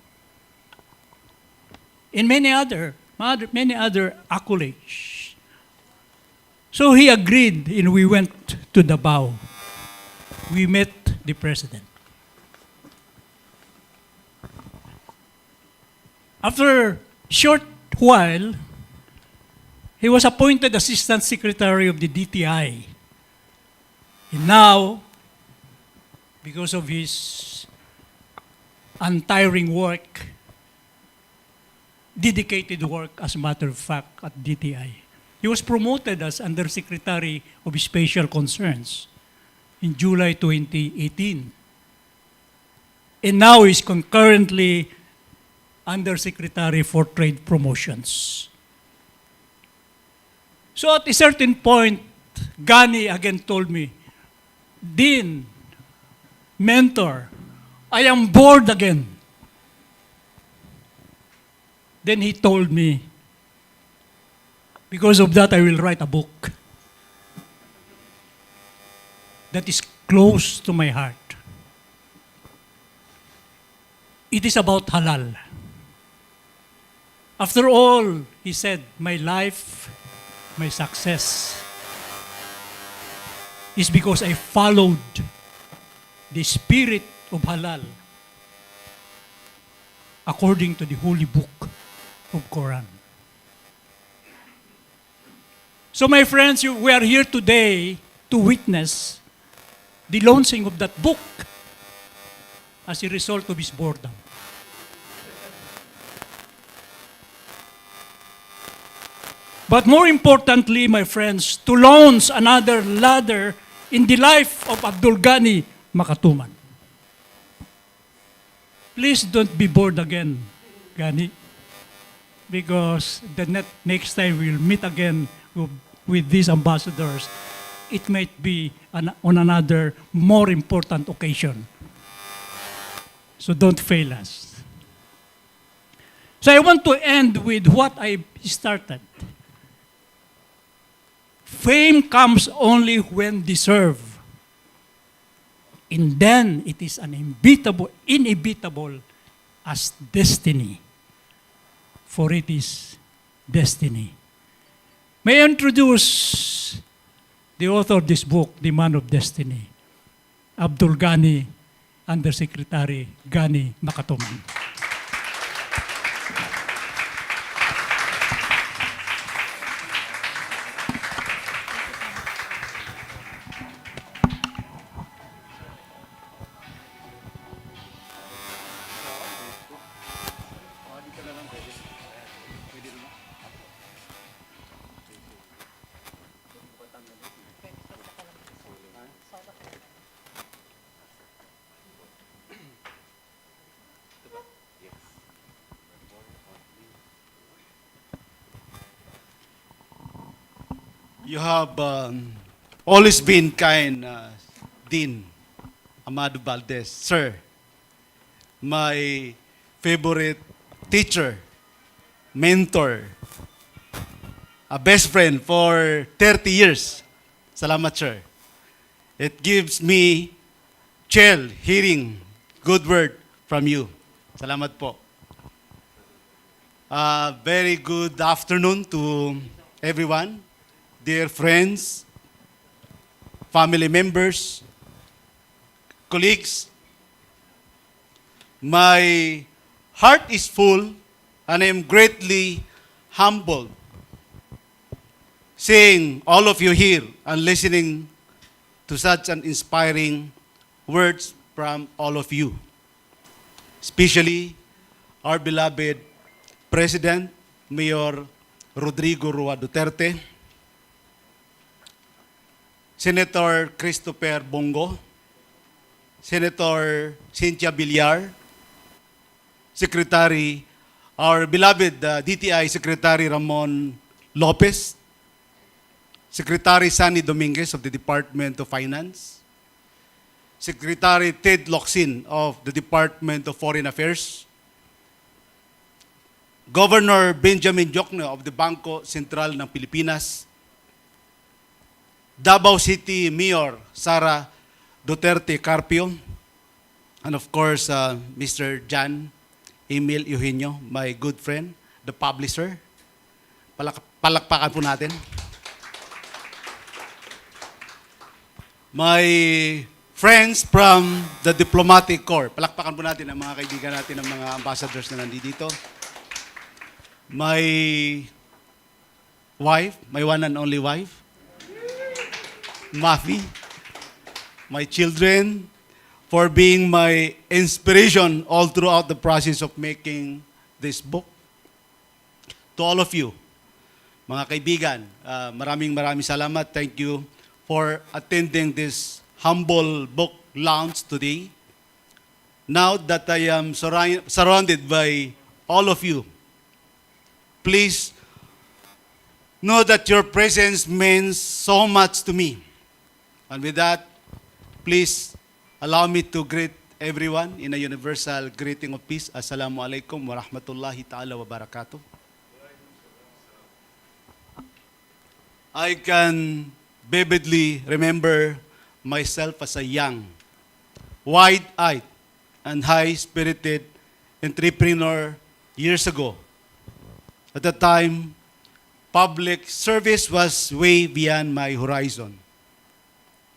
M: and many other accolades. So he agreed, and we went to Davao. We met the president. After a short while, he was appointed Assistant Secretary of the DTI. And now, because of his untiring work, dedicated work, as a matter of fact, at DTI, he was promoted as Undersecretary of Special Concerns in July 2018. And now he's concurrently Undersecretary for Trade Promotions. So at a certain point, Gani again told me, Dean, mentor, I am bored again. Then he told me, because of that, I will write a book that is close to my heart. It is about halal. After all, he said, my life, my success is because I followed the spirit of halal according to the holy book of Quran. So my friends, we are here today to witness the launching of that book as a result of his boredom. But more importantly, my friends, to launch another ladder in the life of Abdul Gani Macatoman. Please don't be bored again, Gani, because the next time we'll meet again with these ambassadors, it might be on another more important occasion. So don't fail us. So I want to end with what I started. Fame comes only when deserved. And then it is inevitable as destiny. For it is destiny. May I introduce the author of this book, The Man of Destiny, Abdul Gani, Undersecretary Gani Macatoman.
C: You have always been kind, Dean Amado Valdez. Sir, my favorite teacher, mentor, a best friend for 30 years. Salamat, sir. It gives me chill hearing good word from you. Salamat po. Very good afternoon to everyone. Dear friends, family members, colleagues, my heart is full and I am greatly humbled seeing all of you here and listening to such an inspiring words from all of you, especially our beloved President, Mayor Rodrigo Roa Duterte, Senator Christopher Bongo, Senator Cynthia Villar, Secretary, our beloved DTI Secretary Ramon Lopez, Secretary Sunny Dominguez of the Department of Finance, Secretary Ted Locsin of the Department of Foreign Affairs, Governor Benjamin Diokno of the Bangko Sentral ng Pilipinas, Davao City Mayor Sara Duterte Carpio, And of course, Mr. Jan Emil Eugenio, my good friend, the publisher. Palakpakan po natin. My friends from the diplomatic corps. Palakpakan po natin ang mga kaibigan natin, ang mga ambassadors na nandito. My wife, my one and only wife, Mafi. My children, for being my inspiration all throughout the process of making this book. To all of you, mga kaibigan, maraming salamat. Thank you for attending this humble book launch today. Now that I am surrounded by all of you, please know that your presence means so much to me. And with that, please allow me to greet everyone in a universal greeting of peace. Assalamualaikum warahmatullahi ta'ala wabarakatuh. I can vividly remember myself as a young, wide-eyed, and high-spirited entrepreneur years ago. At the time, public service was way beyond my horizon.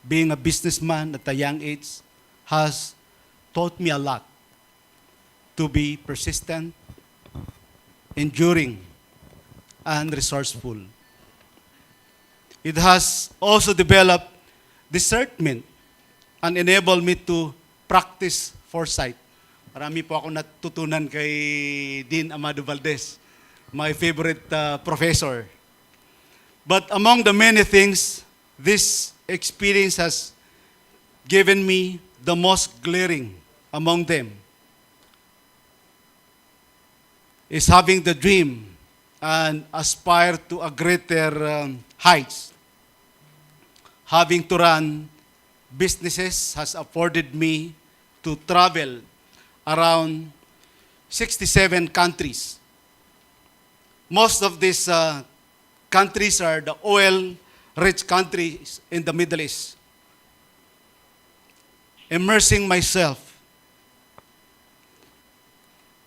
C: Being a businessman at a young age has taught me a lot. To be persistent, enduring, and resourceful. It has also developed discernment and enabled me to practice foresight. Marami po ako natutunan kay Dean Amado Valdez, my favorite professor. But among the many things, this experience has given me the most glaring among them is having the dream and aspire to a greater heights. Having to run businesses has afforded me to travel around 67 countries. Most of these countries are the oil-rich countries in the Middle East. Immersing myself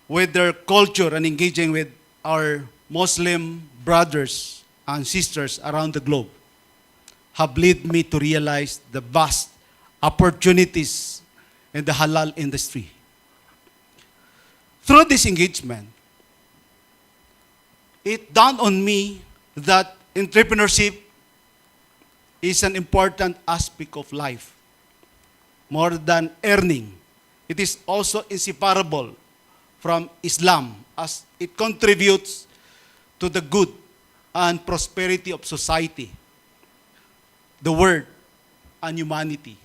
C: with their culture and engaging with our Muslim brothers and sisters around the globe have led me to realize the vast opportunities in the halal industry. Through this engagement, it dawned on me that entrepreneurship is an important aspect of life. More than earning, it is also inseparable from Islam as it contributes to the good and prosperity of society, the world, and humanity.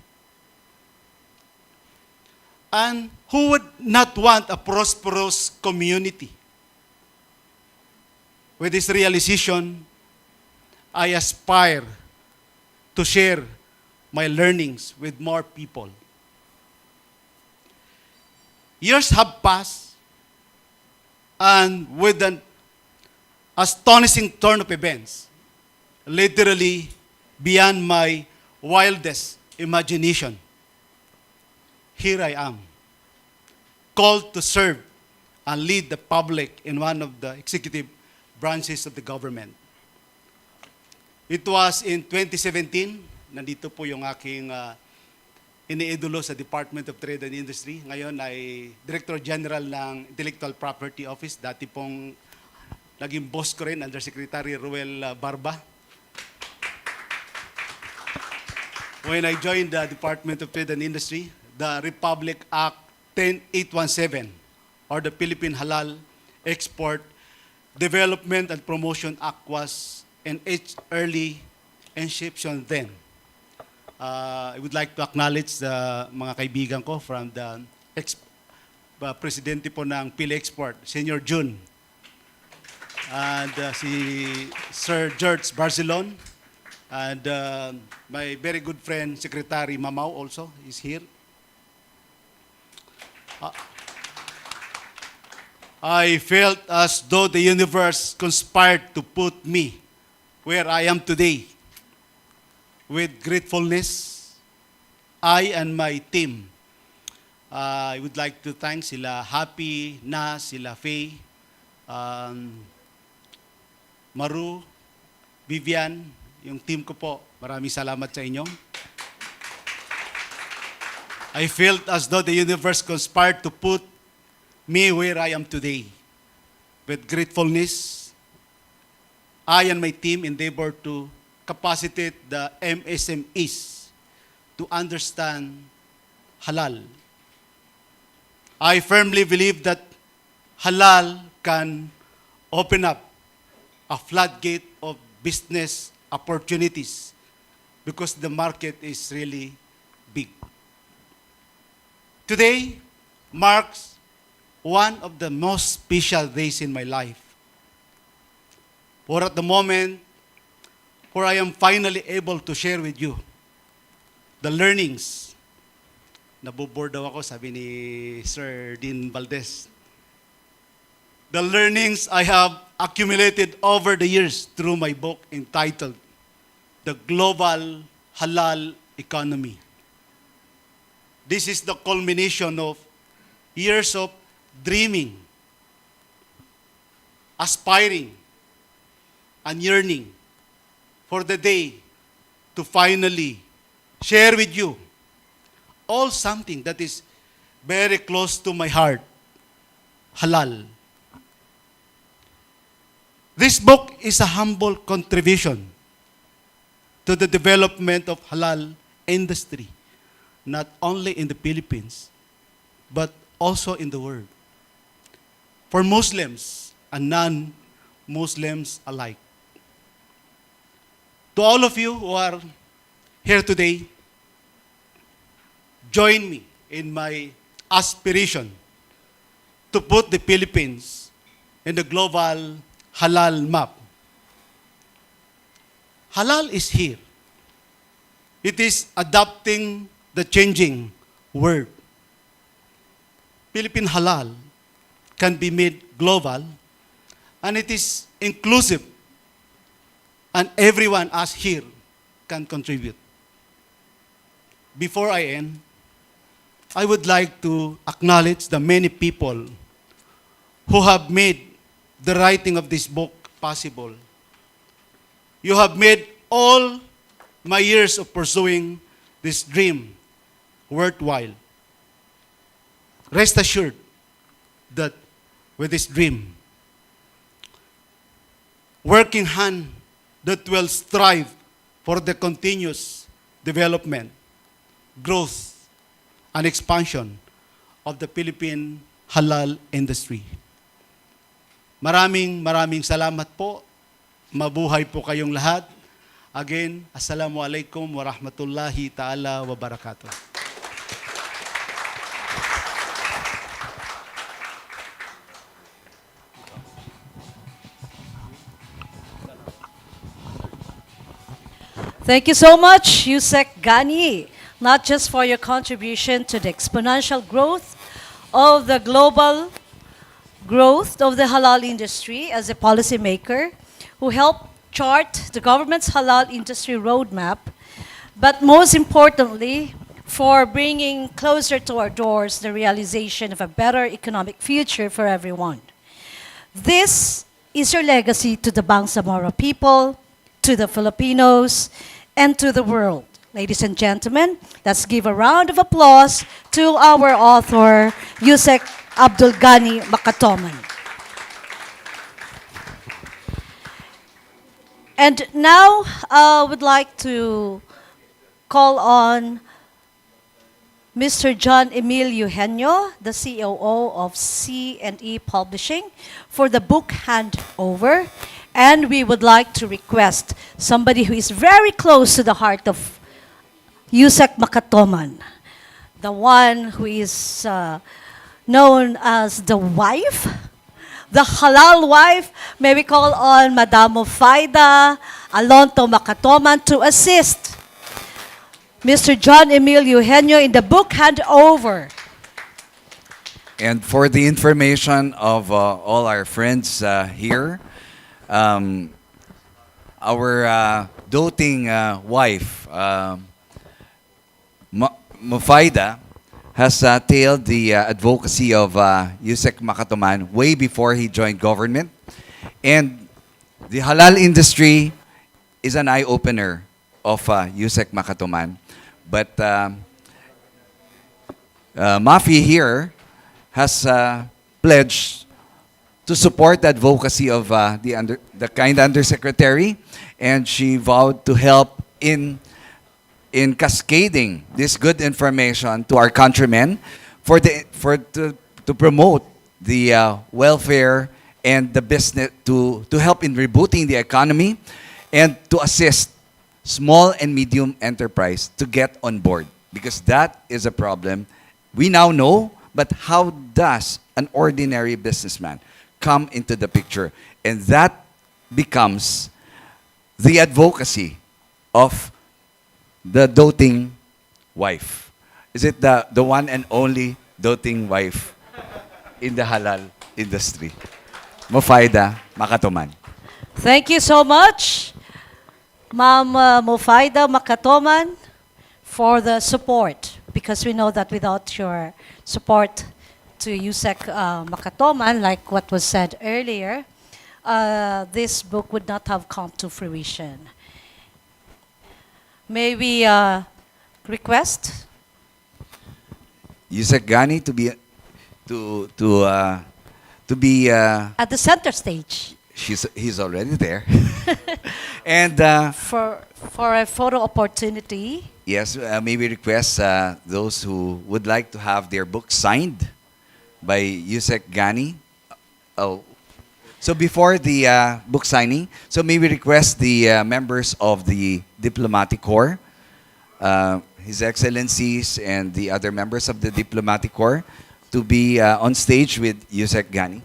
C: And who would not want a prosperous community? With this realization, I aspire to share my learnings with more people. Years have passed, and with an astonishing turn of events, literally beyond my wildest imagination, here I am, called to serve and lead the public in one of the executive branches of the government. It was in 2017, nandito po yung aking iniidolo sa Department of Trade and Industry. Ngayon ay Director General ng Intellectual Property Office. Dati pong naging boss ko rin, Undersecretary Ruel Barba. When I joined the Department of Trade and Industry, the Republic Act 10817, or the Philippine Halal Export Development and Promotion Act was in its early inception then. I would like to acknowledge the mga kaibigan ko from the presidente po ng PhilExport, Senior June, and si Sir George Barcelon, and my very good friend, Secretary Mamao also is here. I felt as though the universe conspired to put me where I am today. With gratefulness, I and my team I would like to thank sila Happy, Na, sila Faye, Maru, Vivian, yung team ko po. Maraming salamat sa inyo. I felt as though the universe conspired to put me where I am today. With gratefulness, I and my team endeavor to capacitate the MSMEs to understand halal. I firmly believe that halal can open up a floodgate of business opportunities because the market is really big. Today marks one of the most special days in my life. For at the moment, where I am finally able to share with you the learnings. Naboboard daw ako, sabi ni Sir Dean Valdez. The learnings I have accumulated over the years through my book entitled The Global Halal Economy. This is the culmination of years of dreaming, aspiring, and yearning for the day to finally share with you all something that is very close to my heart, halal. This book is a humble contribution to the development of halal industry, not only in the Philippines, but also in the world, for Muslims and non-Muslims alike. To all of you who are here today, join me in my aspiration to put the Philippines in the global halal map. Halal is here. It is adapting the changing world. Philippine halal can be made global, and it is inclusive, and everyone us here can contribute. Before I end, I would like to acknowledge the many people who have made the writing of this book possible. You have made all my years of pursuing this dream worthwhile. Rest assured that with this dream, working hand that will strive for the continuous development, growth, and expansion of the Philippine halal industry. Maraming salamat po. Mabuhay po kayong lahat. Again, Assalamualaikum warahmatullahi ta'ala wabarakatuh.
Q: Thank you so much, Usec Gani, not just for your contribution to the exponential growth of the global growth of the halal industry as a policymaker who helped chart the government's halal industry roadmap, but most importantly, for bringing closer to our doors the realization of a better economic future for everyone. This is your legacy to the Bangsamoro people, to the Filipinos, and to the world. Ladies and gentlemen, let's give a round of applause to our author, Usec Gani Macatoman. And now I would like to call on Mr. John Emil Eugenio, the COO of C&E Publishing, for the book handover. And we would like to request somebody who is very close to the heart of Usec Macatoman, the one who is known as the wife, the halal wife. May we call on Madam Faida Alonto Macatoman to assist Mr. John Emil Eugenio in the book handover.
S: And for the information of all our friends here, our doting wife, Mufaida, has tailed the advocacy of Usec Macatoman way before he joined government. And the halal industry is an eye-opener of Usec Macatoman. But Mafi here has pledged to support the advocacy of the kind undersecretary, and she vowed to help in cascading this good information to our countrymen to promote the welfare and the business, to help in rebooting the economy and to assist small and medium enterprise to get on board, because that is a problem we now know. But how does an ordinary businessman come into the picture? And that becomes the advocacy of the doting wife. Is it the one and only doting wife in the halal industry? Mufaida Macatoman.
Q: Thank you so much, Ma'am Mufaida Macatoman, for the support, because we know that without your support to Usec Macatoman, like what was said earlier, this book would not have come to fruition. May we request
S: Usec Gani to be
Q: at the center stage
S: he's already there. And
Q: for a photo opportunity?
S: yes, may we request those who would like to have their book signed by Usec Gani. Oh, so before the book signing, so may we request the members of the Diplomatic Corps, His Excellencies and the other members of the Diplomatic Corps to be on stage with Usec Gani.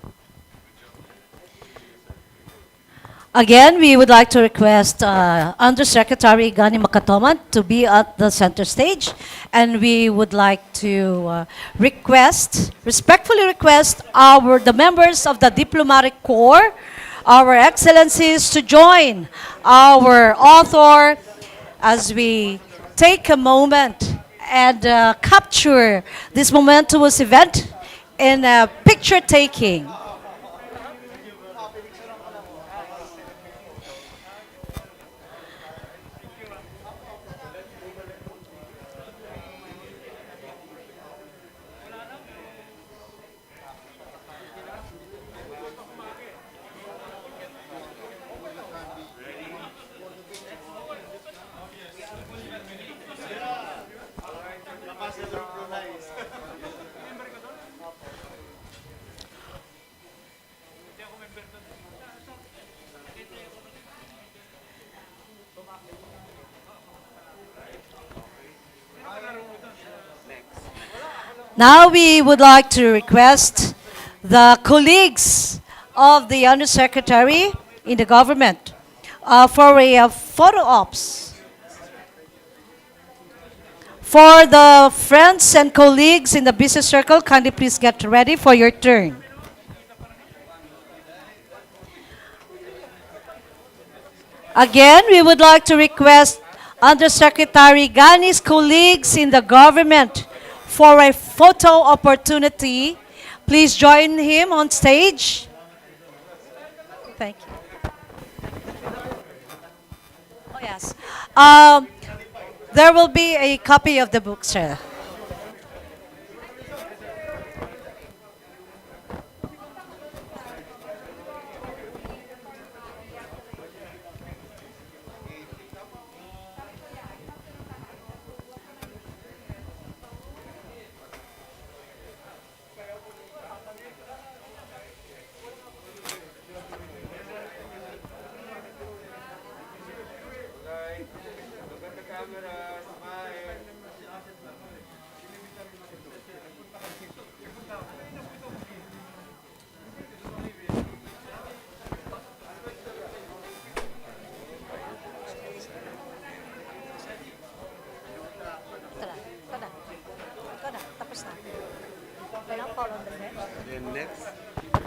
Q: Again, we would like to request Undersecretary Gani Macatoman to be at the center stage, and we would like to respectfully request the members of the Diplomatic Corps, our excellencies, to join our author as we take a moment and capture this momentous event in picture taking. Now we would like to request the colleagues of the Undersecretary in the government for a photo ops. For the friends and colleagues in the business circle, kindly please get ready for your turn. Again, we would like to request Undersecretary Gani's colleagues in the government for a photo opportunity. Please join him on stage. Thank you. Oh, yes. There will be a copy of the book, sir.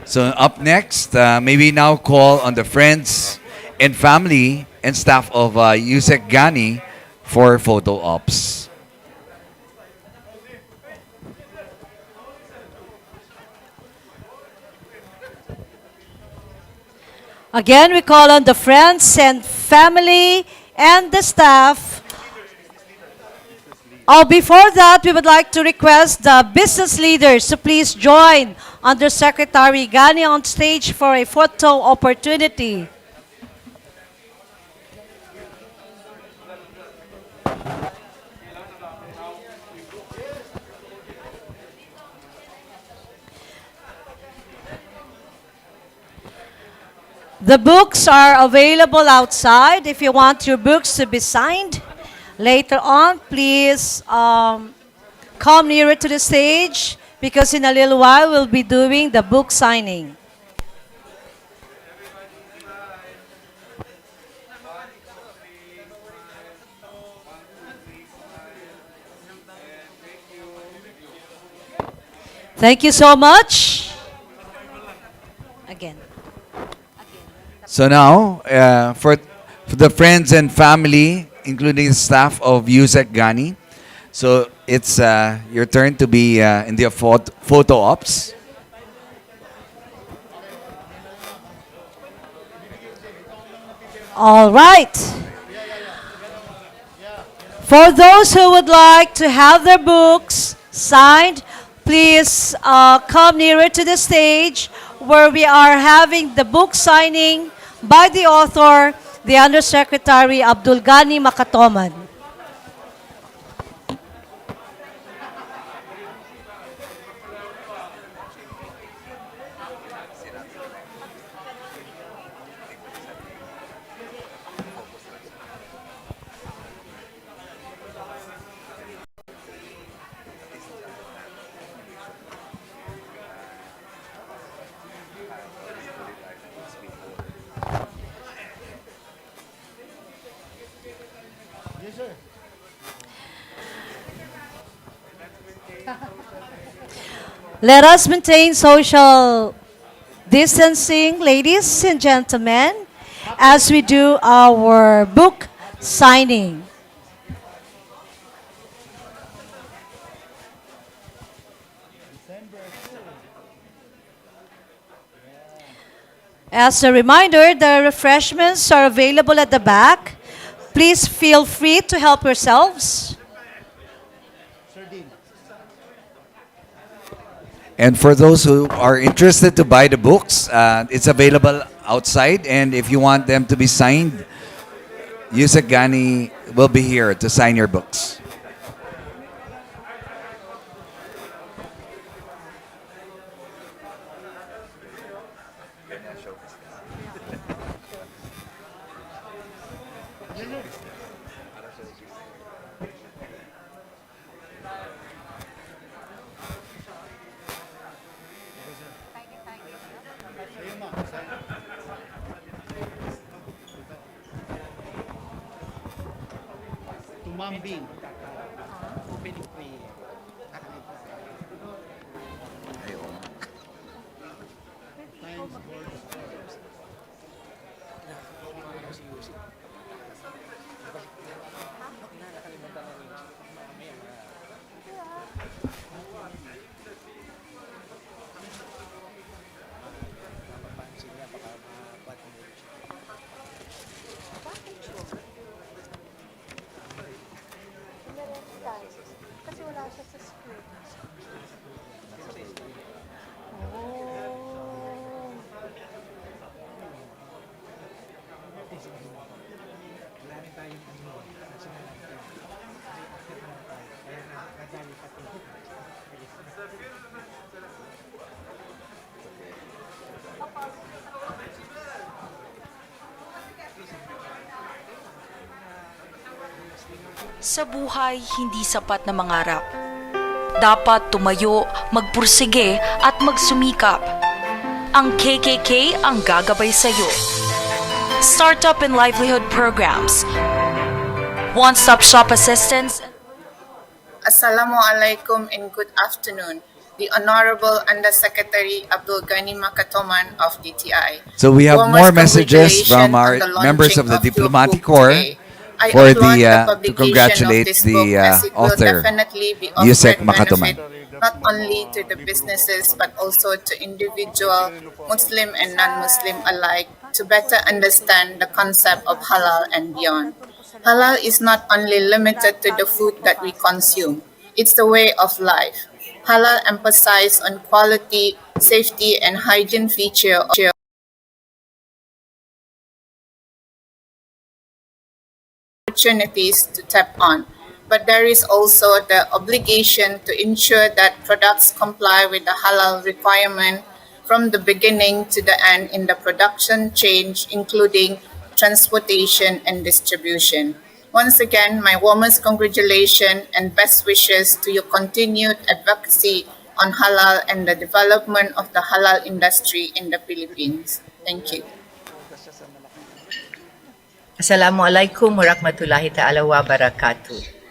S: So up next, may we now call on the friends and family and staff of Usec Gani for photo ops.
Q: Again, we call on the friends and family and the staff. Oh, before that, we would like to request the business leaders to please join Undersecretary Gani on stage for a photo opportunity. The books are available outside if you want your books to be signed. Later on, please come nearer to the stage because in a little while we'll be doing the book signing. Thank you so much. Again.
S: So now, for the friends and family, including the staff of Usec Gani, so it's your turn to be in the photo ops.
Q: All right. For those who would like to have their books signed, please come nearer to the stage where we are having the book signing by the author, the Undersecretary Abdul Gani Macatoman. Let us maintain social distancing, ladies and gentlemen, as we do our book signing. As a reminder, the refreshments are available at the back. Please feel free to help yourselves.
S: And for those who are interested to buy the books, it's available outside. And if you want them to be signed, Usec Gani will be here to sign your books.
C: Tumambing.
A: Sa buhay, hindi sapat na mangarap. Dapat tumayo, magpursige at magsumikap. Ang KKK ang gagabay sa'yo. Startup and livelihood programs, one-stop shop assistance.
O: Assalamualaikum and good afternoon. The Honorable Undersecretary Abdul Gani Macatoman of DTI.
S: So we have more messages from our members of the Diplomatic Corps for to congratulate the author, Usec Macatoman.
O: not only to the businesses but also to individual Muslim and non-Muslim alike to better understand the concept of halal and beyond. Halal is not only limited to the food that we consume, it's the way of life. Halal emphasizes on quality, safety, and hygiene feature opportunities to tap on. But there is also the obligation to ensure that products comply with the halal requirement from the beginning to the end in the production chain, including transportation and distribution. Once again, my warmest congratulations and best wishes to your continued advocacy on halal and the development of the halal industry in the Philippines. Thank you.
N: Assalamualaikum warahmatullahi ta'ala wa barakatuh.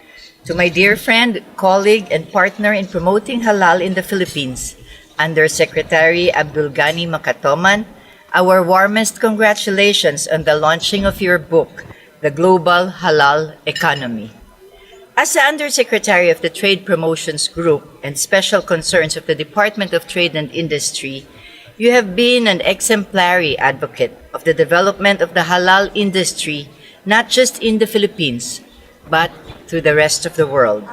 N: To my dear friend, colleague, and partner in promoting halal in the Philippines, Undersecretary Abdul Gani Macatoman, our warmest congratulations on the launching of your book, The Global Halal Economy. As the Undersecretary of the Trade Promotions Group and Special Concerns of the Department of Trade and Industry, you have been an exemplary advocate of the development of the halal industry, not just in the Philippines, but to the rest of the world.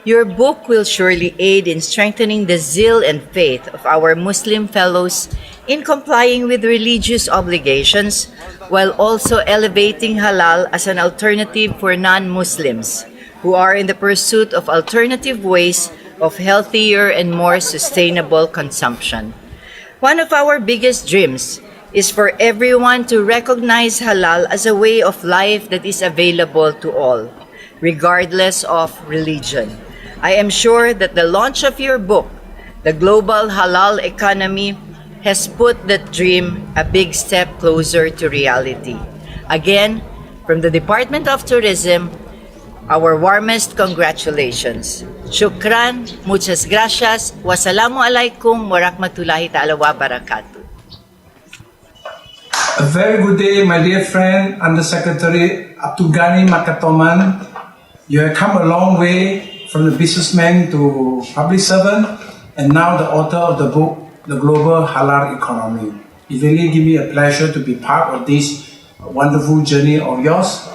N: Your book will surely aid in strengthening the zeal and faith of our Muslim fellows in complying with religious obligations, while also elevating halal as an alternative for non-Muslims who are in the pursuit of alternative ways of healthier and more sustainable consumption. One of our biggest dreams is for everyone to recognize halal as a way of life that is available to all, regardless of religion. I am sure that the launch of your book, The Global Halal Economy, has put that dream a big step closer to reality. Again, from the Department of Tourism, our warmest congratulations. Shukran, muchas gracias, wassalamu alaikum warahmatullahi ta'ala wa barakatuh.
P: A very good day, my dear friend, Undersecretary Abdul Gani Macatoman. You have come a long way from the businessman to public servant, and now the author of the book, The Global Halal Economy. It really gives me a pleasure to be part of this wonderful journey of yours.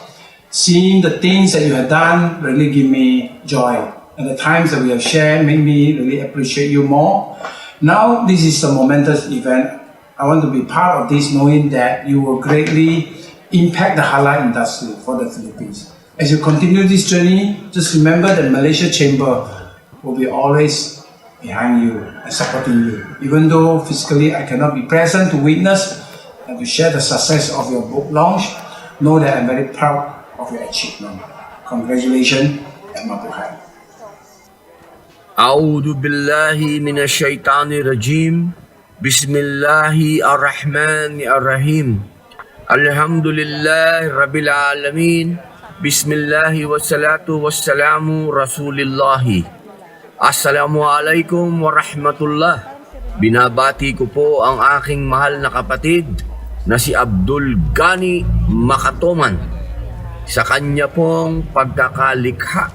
P: Seeing the things that you have done really give me joy. And the times that we have shared make me really appreciate you more. Now, this is a momentous event. I want to be part of this knowing that you will greatly impact the halal industry for the Philippines. As you continue this journey, just remember that Malaysia Chamber will be always behind you and supporting you. Even though physically I cannot be present to witness and to share the success of your book launch, know that I'm very proud of your achievement. Congratulations and mabuhay.
W: أعوذ بالله من الشيطان الرجيم بسم الله الرحمن الرحيم الحمد لله رب العالمين بسم الله والصلاة والسلام رسول الله Assalamualaikum warahmatullah. Binabati ko po ang aking mahal na kapatid na si Abdul Gani Macatoman sa kanya pong pagkakalikha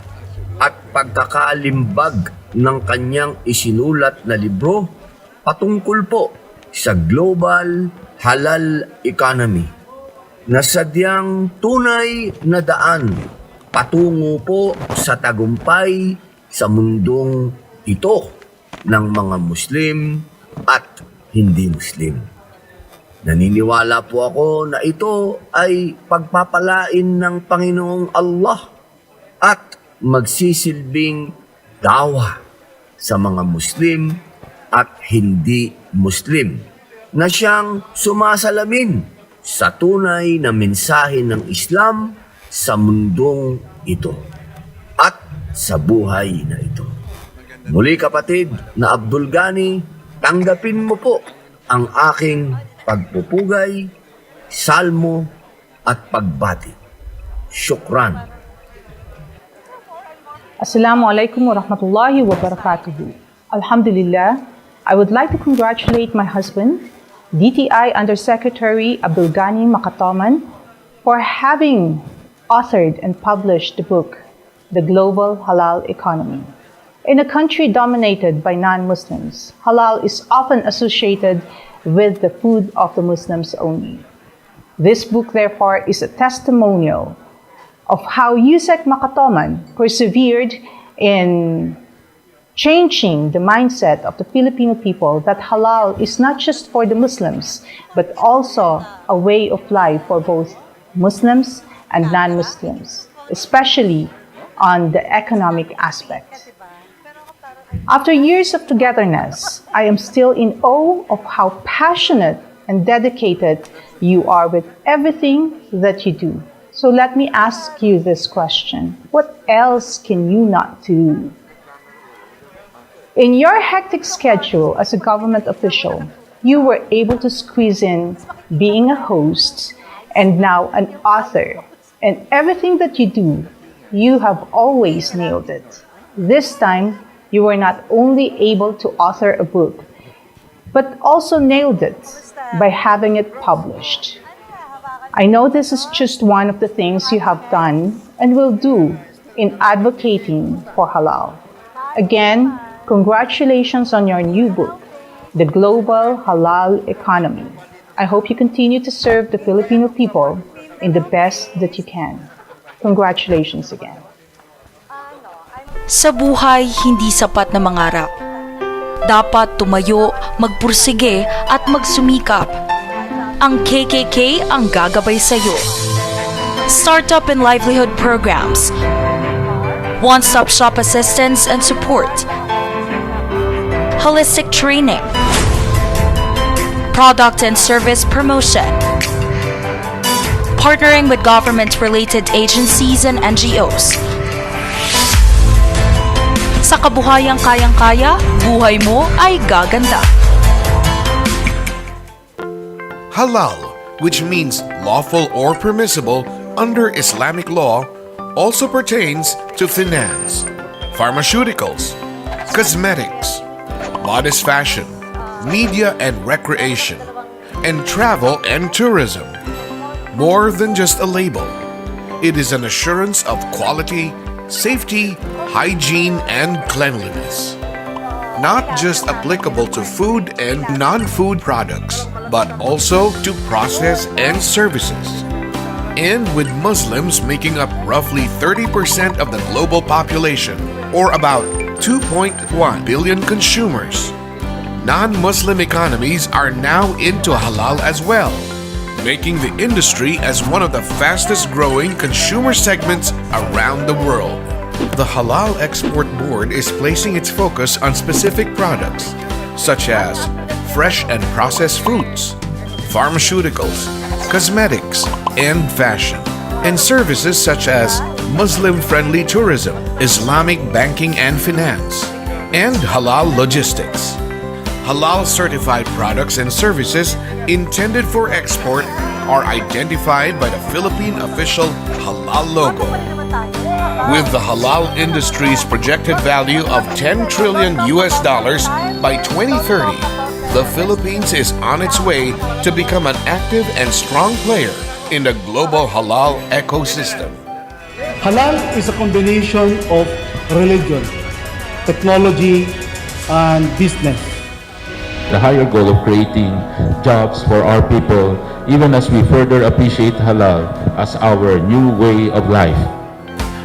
W: at pagkakalimbag ng kanyang isinulat na libro patungkol po sa Global Halal Economy na sadyang tunay na daan patungo po sa tagumpay sa mundong ito ng mga Muslim at hindi Muslim. Naniniwala po ako na ito ay pagpapalain ng Panginoong Allah at magsisilbing dawa sa mga Muslim at hindi Muslim na siyang sumasalamin sa tunay na mensahe ng Islam sa mundong ito at sa buhay na ito. Muli kapatid na Abdul Gani, tanggapin mo po ang aking pagpupugay, salmo at pagbati. Shukran.
X: Assalamualaikum warahmatullahi wabarakatuh. Alhamdulillah, I would like to congratulate my husband, DTI Undersecretary Abdul Gani Macatoman, for having authored and published the book, The Global Halal Economy. In a country dominated by non-Muslims, halal is often associated with the food of the Muslims only. This book, therefore, is a testimonial of how Usec Macatoman persevered in changing the mindset of the Filipino people that halal is not just for the Muslims, but also a way of life for both Muslims and non-Muslims, especially on the economic aspect. After years of togetherness, I am still in awe of how passionate and dedicated you are with everything that you do. So let me ask you this question. What else can you not do? In your hectic schedule as a government official, you were able to squeeze in being a host and now an author. And everything that you do, you have always nailed it. This time, you were not only able to author a book, but also nailed it by having it published. I know this is just one of the things you have done and will do in advocating for halal. Again, congratulations on your new book, The Global Halal Economy. I hope you continue to serve the Filipino people in the best that you can. Congratulations again.
A: Sa buhay, hindi sapat na mangarap. Dapat tumayo, magpursige at magsumikap. Ang KKK ang gagabay sa'yo. Startup and livelihood programs, one-stop shop assistance and support, holistic training, product and service promotion, partnering with government-related agencies and NGOs. Sa kabuhayang kayang-kaya, buhay mo ay gaganda.
B: Halal, which means lawful or permissible under Islamic law, also pertains to finance, pharmaceuticals, cosmetics, modest fashion, media and recreation, and travel and tourism. More than just a label, it is an assurance of quality, safety, hygiene, and cleanliness. Not just applicable to food and non-food products, but also to process and services. And with Muslims making up roughly 30% of the global population, or about 2.1 billion consumers, non-Muslim economies are now into halal as well, making the industry as one of the fastest growing consumer segments around the world. The Halal Export Board is placing its focus on specific products such as fresh and processed fruits, pharmaceuticals, cosmetics, and fashion, and services such as Muslim-friendly tourism, Islamic banking and finance, and halal logistics. Halal-certified products and services intended for export are identified by the Philippine official halal logo. With the halal industry's projected value of $10 trillion by 2030, the Philippines is on its way to become an active and strong player in the global halal ecosystem.
E: Halal is a combination of religion, technology, and business.
F: The higher goal of creating jobs for our people, even as we further appreciate halal as our new way of life.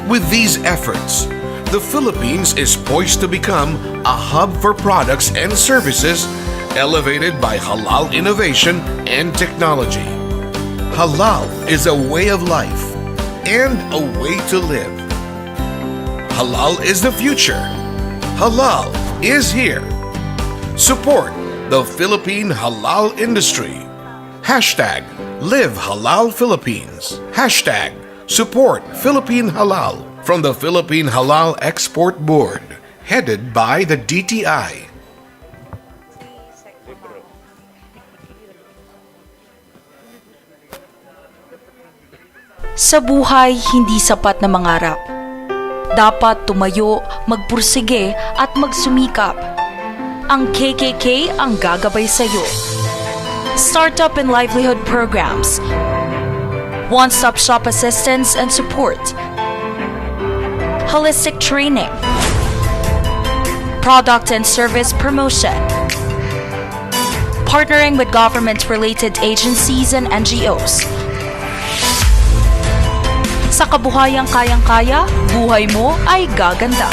B: With these efforts, the Philippines is poised to become a hub for products and services elevated by halal innovation and technology. Halal is a way of life and a way to live. Halal is the future. Halal is here. Support the Philippine halal industry. Hashtag Live Halal Philippines. Hashtag Support Philippine Halal from the Philippine Halal Export Board, headed by the DTI.
A: Sa buhay, hindi sapat na mangarap. Dapat tumayo, magpursige at magsumikap. Ang KKK ang gagabay sa'yo. Startup and livelihood programs, one-stop shop assistance and support, holistic training, product and service promotion, partnering with government-related agencies and NGOs. Sa kabuhayang kayang-kaya, buhay mo ay gaganda.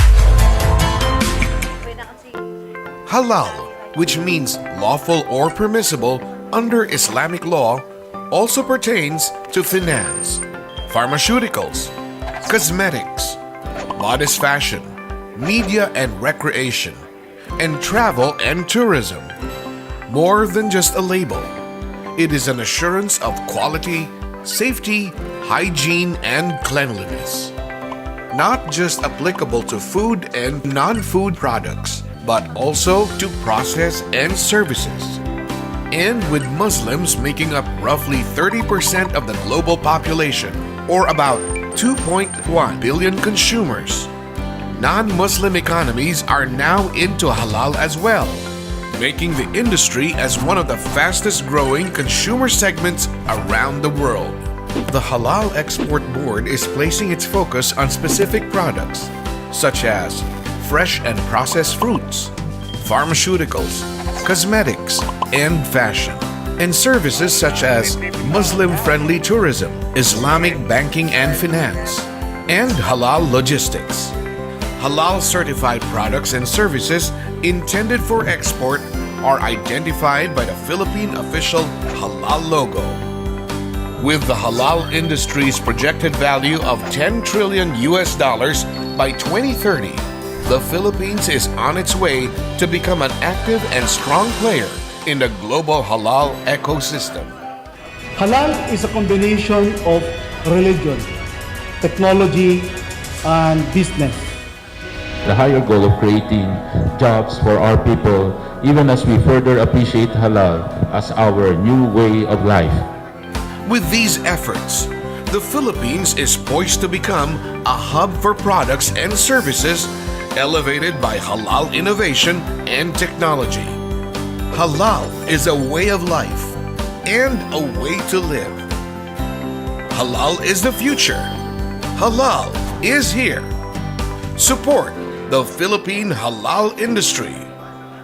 B: Halal, which means lawful or permissible under Islamic law, also pertains to finance, pharmaceuticals, cosmetics, modest fashion, media and recreation, and travel and tourism. More than just a label, it is an assurance of quality, safety, hygiene, and cleanliness. Not just applicable to food and non-food products, but also to process and services. And with Muslims making up roughly 30% of the global population, or about 2.1 billion consumers, non-Muslim economies are now into halal as well, making the industry as one of the fastest growing consumer segments around the world. The Halal Export Board is placing its focus on specific products, such as fresh and processed fruits, pharmaceuticals, cosmetics, and fashion, and services such as Muslim-friendly tourism, Islamic banking and finance, and halal logistics. Halal-certified products and services intended for export are identified by the Philippine official halal logo. With the halal industry's projected value of $10 trillion by 2030, the Philippines is on its way to become an active and strong player in the global halal ecosystem.
E: Halal is a combination of religion, technology, and business.
F: The higher goal of creating jobs for our people, even as we further appreciate halal as our new way of life.
B: With these efforts, the Philippines is poised to become a hub for products and services elevated by halal innovation and technology. Halal is a way of life and a way to live. Halal is the future. Halal is here. Support the Philippine halal industry.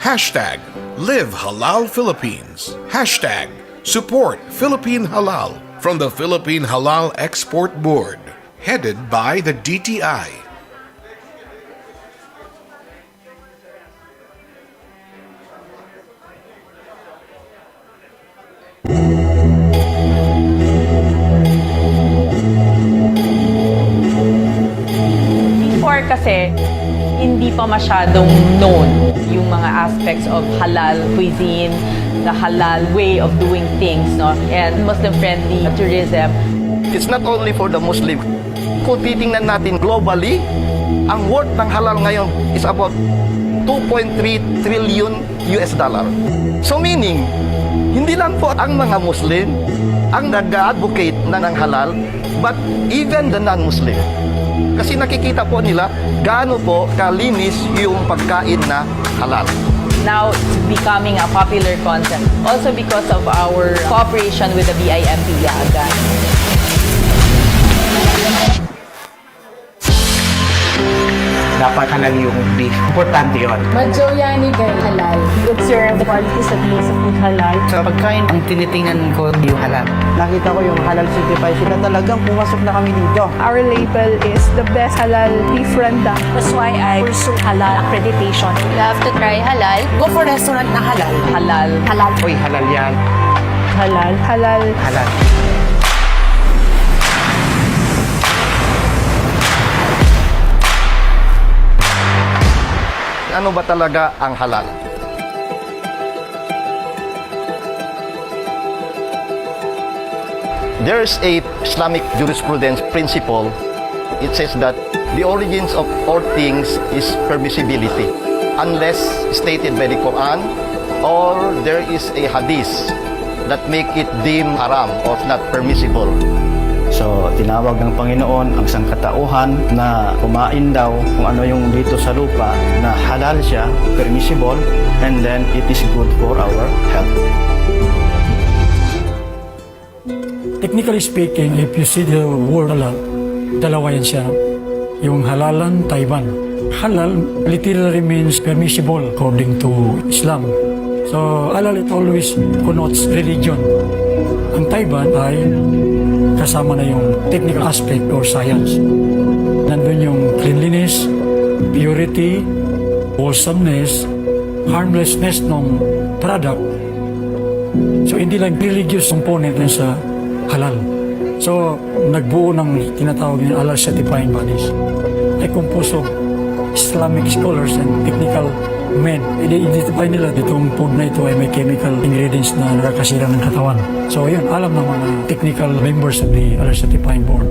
B: Hashtag Live Halal Philippines. Hashtag Support Philippine Halal from the Philippine Halal Export Board, headed by the DTI.
H: Before kasi, hindi pa masyadong known yung mga aspects of halal cuisine, the halal way of doing things, no? And Muslim-friendly tourism.
R: It's not only for the Muslim. Kung titingnan natin globally, ang worth ng halal ngayon is about 2.3 trillion US dollar. So meaning, hindi lang po ang mga Muslim ang nag-advocate na ng halal, but even the non-Muslim. Kasi nakikita po nila gaano po kalinis yung pagkain na halal.
H: Now it's becoming a popular concept also because of our cooperation with the BIMP Yagan.
T: Dapat halal yung beef. Importante yun.
U: Majority dahil halal. We observe the qualities that makes a food halal.
T: Sa pagkain, ang tinitingnan ko yung halal. Nakita ko yung halal certified sila, talagang pumasok na kami dito.
U: Our label is the best halal beef rendang. That's why I pursue halal accreditation. You have to try halal.
T: Go for restaurant na halal.
H: Halal.
T: Halal. Uy, halal yan.
U: Halal. Halal.
T: Halal.
R: Ano ba talaga ang halal? There's a Islamic jurisprudence principle. It says that the origins of all things is permissibility, unless stated by the Quran or there is a hadith that make it deem haram or not permissible.
T: So, tinawag ng Panginoon ang sangkatauhan na kumain daw kung ano yung dito sa lupa na halal siya, permissible, and then it is good for our health.
Y: Technically speaking, if you see the word halal, dalawa yan siya. Yung halalan Taiwan Halal literally means permissible according to Islam. So halal it always connotes religion. Ang Taiwan ay kasama na yung technical aspect or science. Nandun yung cleanliness, purity, wholesomeness, harmlessness ng product. So hindi lang religious component lang sa halal. So nagbuo ng tinatawag ng halal certifying bodies ay composed of Islamic scholars and technical men. I-identify nila itong food na ito ay may chemical ingredients na nakakasira ng katawan. So yun, alam ng mga technical members of the halal certifying board.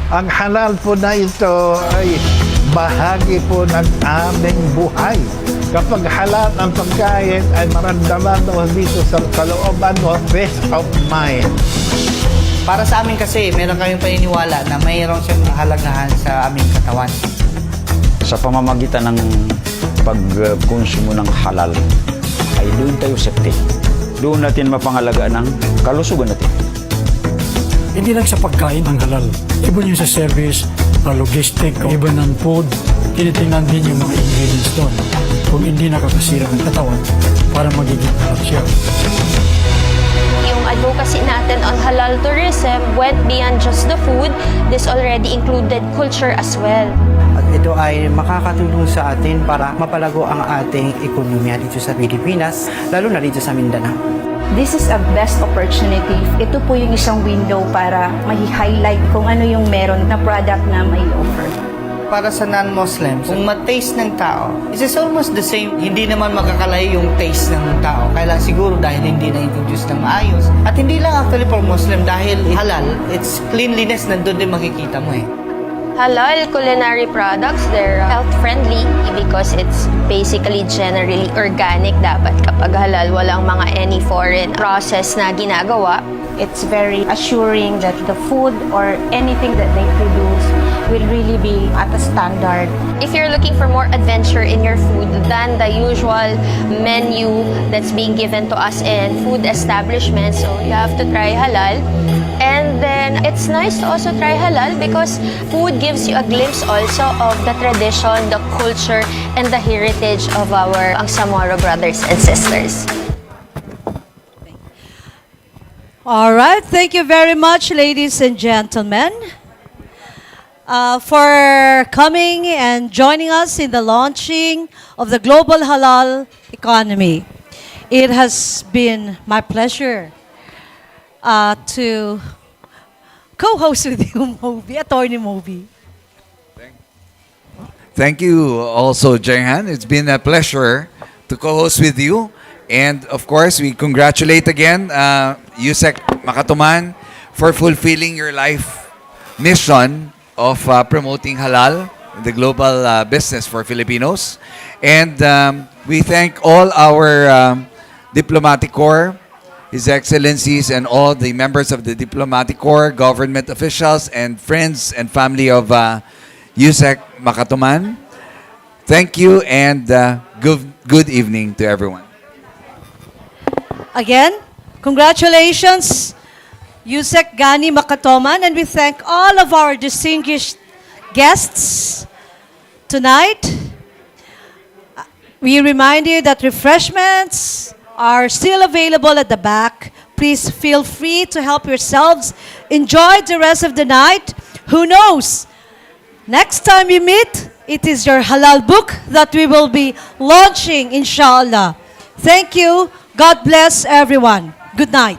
D: Ang halal po na ito ay bahagi po ng aming buhay. Kapag halal ang pagkain ay maramdaman mo dito sa kalooban mo, peace of mind.
I: Para sa amin kasi, meron kaming paniniwala na mayroon siyang halagahan sa aming katawan.
J: Sa pamamagitan ng pagkonsumo ng halal, ay doon tayo safety. Doon natin mapangalagaan ang kalusugan natin.
Y: Hindi lang sa pagkain ang halal. Iba yung sa service, logistic, iba ng food. Tinitingnan din yung mga ingredients doon. Kung hindi nakakasira ng katawan, para magiging halal siya.
K: Yung advocacy natin on halal tourism went beyond just the food. This already included culture as well.
I: At ito ay makakatulong sa atin para mapalago ang ating ekonomiya dito sa Pilipinas, lalo na dito sa Mindanao.
U: This is a best opportunity. Ito po yung isang window para ma-highlight kung ano yung meron na product na may offer.
I: Para sa non-Muslims, kung ma-taste ng tao, it is almost the same. Hindi naman magkakalayo yung taste ng tao. Kailan siguro dahil hindi na-introduce ng maayos. At hindi lang actually for Muslim dahil halal, it's cleanliness nandun din makikita mo eh.
K: Halal culinary products, they're health-friendly because it's basically generally organic. Dapat kapag halal, walang mga any foreign process na ginagawa.
U: It's very assuring that the food or anything that they produce will really be at a standard.
K: If you're looking for more adventure in your food than the usual menu that's being given to us in food establishments, so you have to try halal. And then it's nice to also try halal because food gives you a glimpse also of the tradition, the culture, and the heritage of our Angsamoro brothers and sisters.
Q: All right, thank you very much, ladies and gentlemen, for coming and joining us in the launching of the Global Halal Economy. It has been my pleasure to co-host with you, Attorney Moby.
S: Thank you also, Jehan. It's been a pleasure to co-host with you. And of course, we congratulate again Usec Macatoman for fulfilling your life mission of promoting halal in the global business for Filipinos. And we thank all our diplomatic corps, His Excellencies, and all the members of the diplomatic corps, government officials, and friends and family of Usec Macatoman. Thank you, and good evening to everyone.
Q: Again, congratulations, Usec Gani Macatoman, and we thank all of our distinguished guests tonight. We remind you that refreshments are still available at the back. Please feel free to help yourselves. Enjoy the rest of the night. Who knows? Next time we meet, it is your halal book that we will be launching, inshallah. Thank you. God bless everyone. Good night.